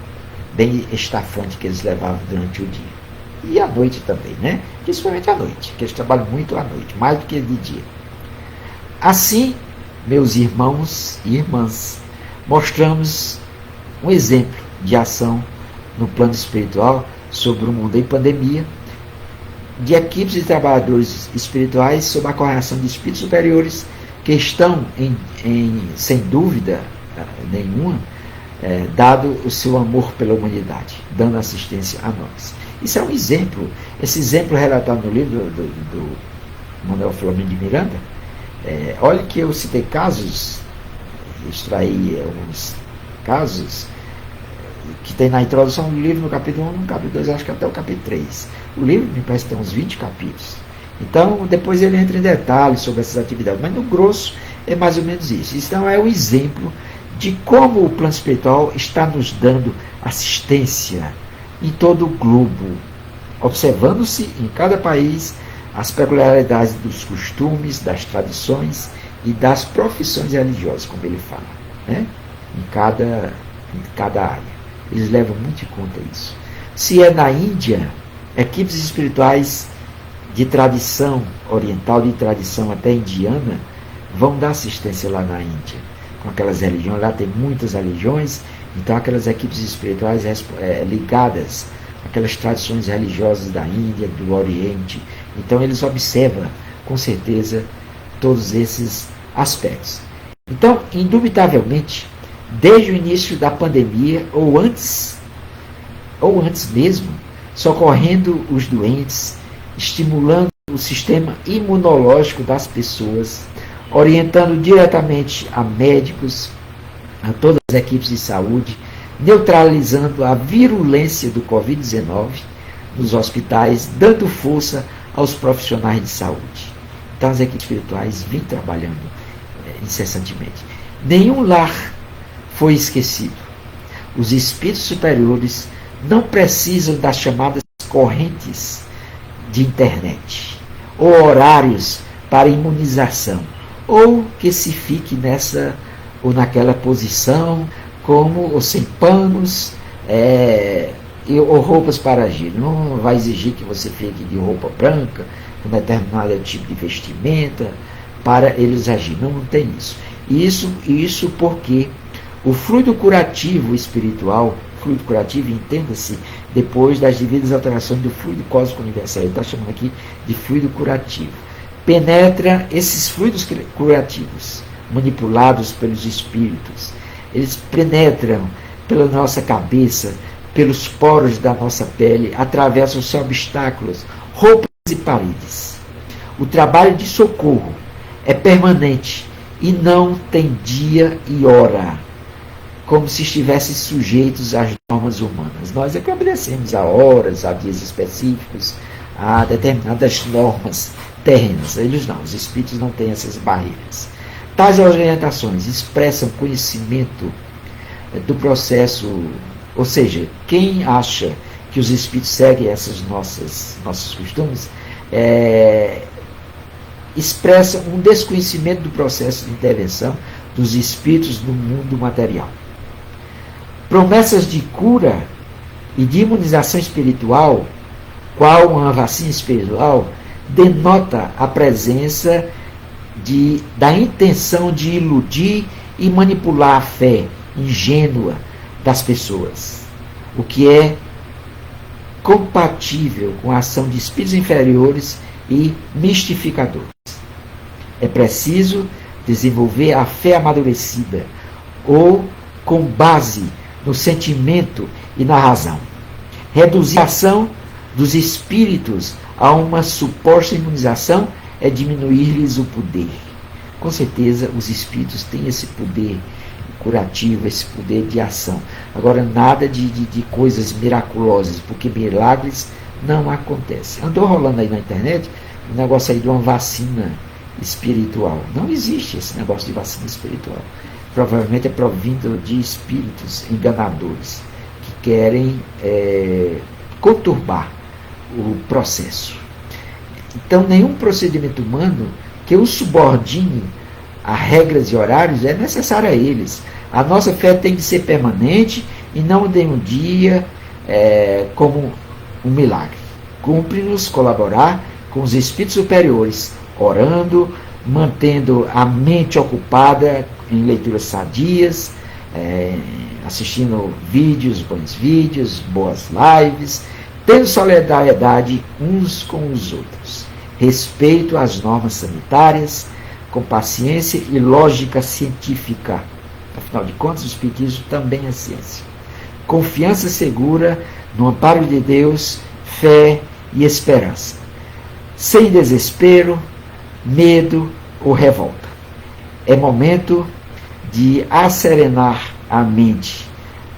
bem estafante que eles levavam durante o dia. E à noite também, né? Principalmente à noite, que eles trabalham muito à noite, mais do que de dia. Assim, meus irmãos e irmãs, mostramos um exemplo de ação no plano espiritual sobre o mundo em pandemia, de equipes de trabalhadores espirituais sob a correção de espíritos superiores que estão, sem dúvida nenhuma, dado o seu amor pela humanidade, dando assistência a nós. Isso é um exemplo. Esse exemplo relatado no livro do Manuel Flamengo de Miranda. Olha que eu citei casos, extraí alguns casos que tem na introdução do livro, no capítulo 1, no capítulo 2, acho que até o capítulo 3. O livro me parece que tem uns 20 capítulos. Então, depois ele entra em detalhes sobre essas atividades, mas no grosso é mais ou menos isso. Então, é o exemplo de como o plano espiritual está nos dando assistência em todo o globo, observando-se em cada país as peculiaridades dos costumes, das tradições e das profissões religiosas, como ele fala, né? em cada área. Eles levam muito em conta isso. Se é na Índia, equipes espirituais de tradição oriental, de tradição até indiana, vão dar assistência lá na Índia, com aquelas religiões. Lá tem muitas religiões, então aquelas equipes espirituais ligadas àquelas tradições religiosas da Índia, do Oriente. Então eles observam, com certeza, todos esses aspectos. Então, indubitavelmente, desde o início da pandemia, ou antes mesmo, socorrendo os doentes, estimulando o sistema imunológico das pessoas, orientando diretamente a médicos, a todas as equipes de saúde, neutralizando a virulência do Covid-19 nos hospitais, dando força aos profissionais de saúde. Então as equipes espirituais vêm trabalhando incessantemente. Nenhum lar foi esquecido. Os espíritos superiores não precisam das chamadas correntes de internet, ou horários para imunização, ou que se fique nessa ou naquela posição, como ou sem panos, ou roupas para agir. Não vai exigir que você fique de roupa branca, com determinado tipo de vestimenta, para eles agir. Não tem isso. Isso porque o fluido curativo espiritual, fluido curativo, entenda-se, depois das devidas alterações do fluido cósmico universal, ele está chamando aqui de fluido curativo, penetra esses fluidos curativos, manipulados pelos espíritos. Eles penetram pela nossa cabeça, pelos poros da nossa pele, atravessam-se obstáculos, roupas e paredes. O trabalho de socorro é permanente e não tem dia e hora, como se estivessem sujeitos às normas humanas. Nós é que obedecemos a horas, a dias específicos, a determinadas normas terrenas. Eles não, os espíritos não têm essas barreiras. Tais orientações expressam conhecimento do processo, ou seja, quem acha que os espíritos seguem esses nossos costumes, expressa um desconhecimento do processo de intervenção dos espíritos no mundo material. Promessas de cura e de imunização espiritual, qual uma vacina espiritual, denota a presença da intenção de iludir e manipular a fé ingênua das pessoas, o que é compatível com a ação de espíritos inferiores e mistificadores. É preciso desenvolver a fé amadurecida, ou com base no sentimento e na razão. Reduzir a ação dos espíritos a uma suposta imunização é diminuir-lhes o poder. Com certeza, os espíritos têm esse poder curativo, esse poder de ação. Agora, nada de coisas miraculosas, porque milagres não acontecem. Andou rolando aí na internet um negócio aí de uma vacina espiritual. Não existe esse negócio de vacina espiritual. provavelmente é provindo de espíritos enganadores que querem conturbar o processo. Então, nenhum procedimento humano que o subordine a regras e horários é necessário a eles. A nossa fé tem que ser permanente e não de um dia como um milagre. Cumpre-nos colaborar com os espíritos superiores, orando, mantendo a mente ocupada em leituras sadias, assistindo vídeos, bons vídeos, boas lives, tendo solidariedade uns com os outros, respeito às normas sanitárias, com paciência e lógica científica. Afinal de contas, o Espiritismo também é ciência. Confiança segura no amparo de Deus, fé e esperança. Sem desespero, medo ou revolta. É momento de asserenar a mente,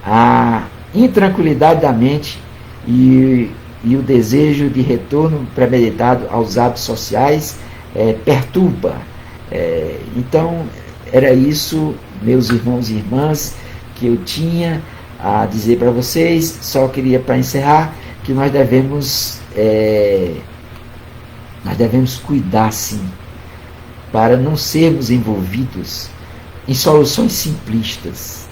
a intranquilidade da mente e o desejo de retorno premeditado aos hábitos sociais perturba. Então, era isso, meus irmãos e irmãs, que eu tinha a dizer para vocês. Só queria, para encerrar, que nós devemos cuidar, sim, para não sermos envolvidos em soluções simplistas,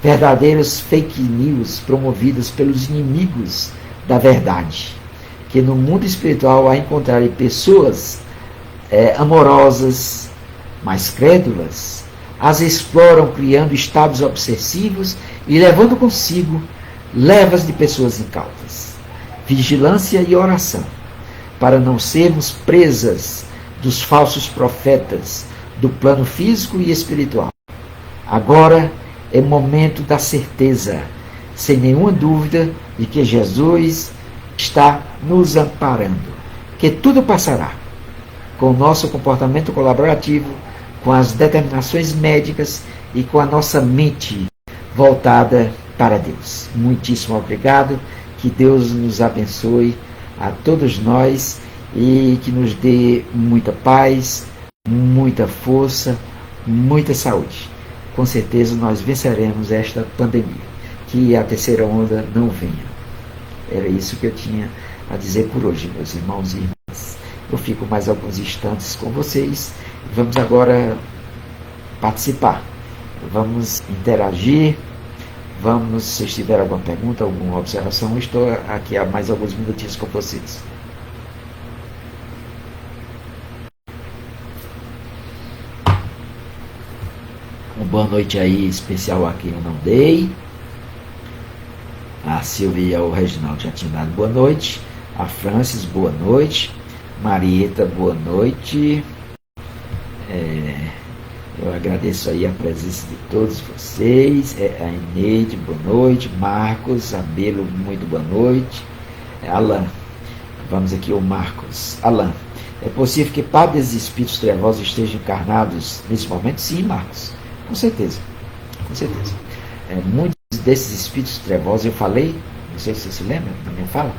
verdadeiros fake news promovidas pelos inimigos da verdade, que no mundo espiritual, a encontrarem pessoas amorosas, mais crédulas, as exploram criando estados obsessivos e levando consigo levas de pessoas incautas. Vigilância e oração, para não sermos presas dos falsos profetas do plano físico e espiritual. Agora é momento da certeza, sem nenhuma dúvida, de que Jesus está nos amparando, que tudo passará, com o nosso comportamento colaborativo, com as determinações médicas e com a nossa mente voltada para Deus. Muitíssimo obrigado, que Deus nos abençoe a todos nós e que nos dê muita paz, muita força, muita saúde. Com certeza nós venceremos esta pandemia, que a terceira onda não venha. Era isso que eu tinha a dizer por hoje, meus irmãos e irmãs. Eu fico mais alguns instantes com vocês. Vamos agora participar. Vamos interagir. Vamos, se tiver alguma pergunta, alguma observação, eu estou aqui há mais alguns minutinhos com vocês. Uma boa noite aí, especial a quem eu não dei. A Silvia e o Reginaldo já tinham dado boa noite. A Francis, boa noite. Marieta, boa noite. Eu agradeço aí a presença de todos vocês. A Ineide, boa noite. Marcos, Abelo, muito boa noite. Alan, vamos aqui o Marcos. Alan, é possível que parte desses espíritos trevosos estejam encarnados nesse momento? Sim, Marcos, com certeza. Com certeza. Muitos desses espíritos trevosos, eu falei, não sei se você se lembra da minha fala,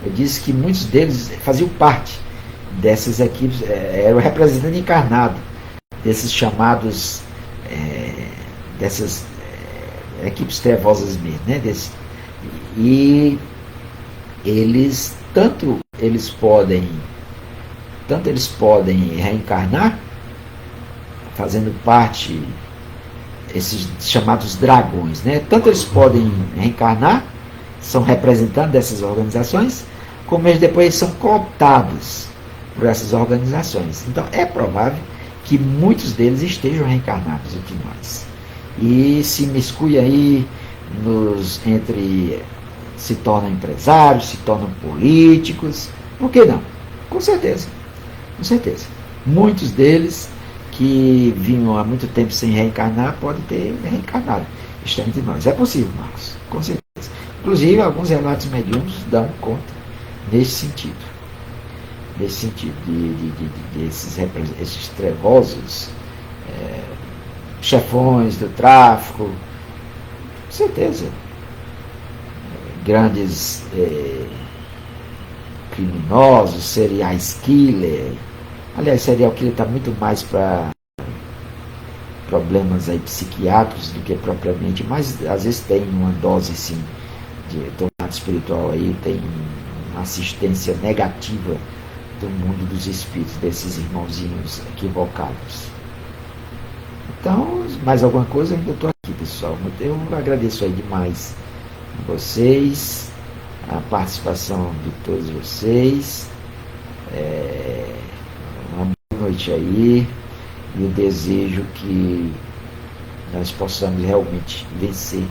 eu disse que muitos deles faziam parte dessas equipes, eram representantes encarnados desses chamados, dessas equipes trevosas mesmo, né? E eles, tanto eles podem reencarnar, fazendo parte, esses chamados dragões, né? Tanto eles podem reencarnar, são representantes dessas organizações, como eles depois são cooptados por essas organizações. Então é provável que muitos deles estejam reencarnados entre nós. E se miscui aí se tornam empresários, se tornam políticos, por que não? Com certeza, com certeza. Muitos deles que vinham há muito tempo sem reencarnar podem ter reencarnado. Está entre nós. É possível, Marcos, com certeza. Inclusive, alguns relatos mediúnicos dão conta nesse sentido. Nesse sentido, esses trevosos, chefões do tráfico, com certeza, grandes criminosos, serial killer. Aliás, serial killer está muito mais para problemas aí psiquiátricos do que propriamente, mas às vezes tem uma dose sim de tornado espiritual aí, tem uma assistência negativa do mundo dos espíritos, desses irmãozinhos equivocados. Então, mais alguma coisa? Eu ainda estou aqui, pessoal. Eu agradeço aí demais a vocês, a participação de todos vocês. Uma boa noite aí. E eu desejo que nós possamos realmente vencer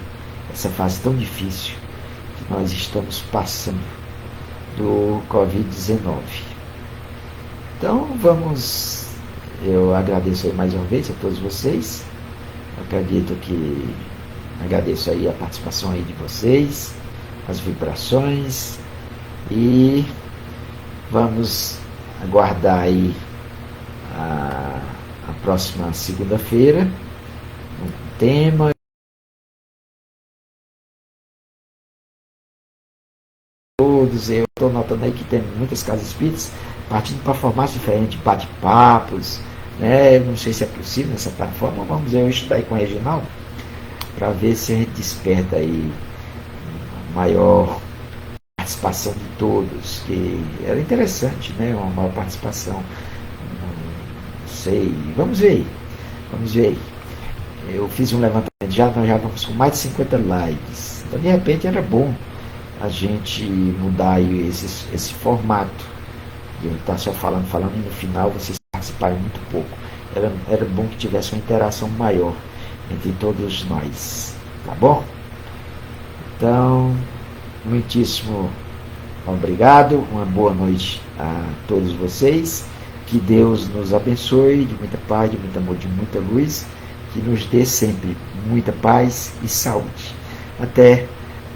essa fase tão difícil que nós estamos passando do Covid-19. Então, eu agradeço aí mais uma vez a todos vocês. Agradeço aí a participação aí de vocês, as vibrações, e vamos aguardar aí a próxima segunda-feira, um tema. Eu estou notando aí que tem muitas casas espíritas partindo para formatos diferentes, bate-papos, né? Eu não sei se é possível nessa plataforma. Vamos ver, eu estudar aí com o Reginaldo para ver se a gente desperta aí maior participação de todos, que era interessante, né? Uma maior participação. Não sei, vamos ver aí. Eu fiz um levantamento, nós já vamos com mais de 50 likes, então de repente era bom a gente mudar aí esse formato de eu estar só falando e no final vocês participarem muito pouco. Era bom que tivesse uma interação maior entre todos nós, tá bom? Então, muitíssimo obrigado, uma boa noite a todos vocês, que Deus nos abençoe de muita paz, de muito amor, de muita luz, que nos dê sempre muita paz e saúde. Até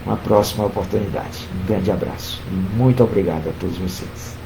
uma próxima oportunidade. Um grande abraço e muito obrigado a todos vocês.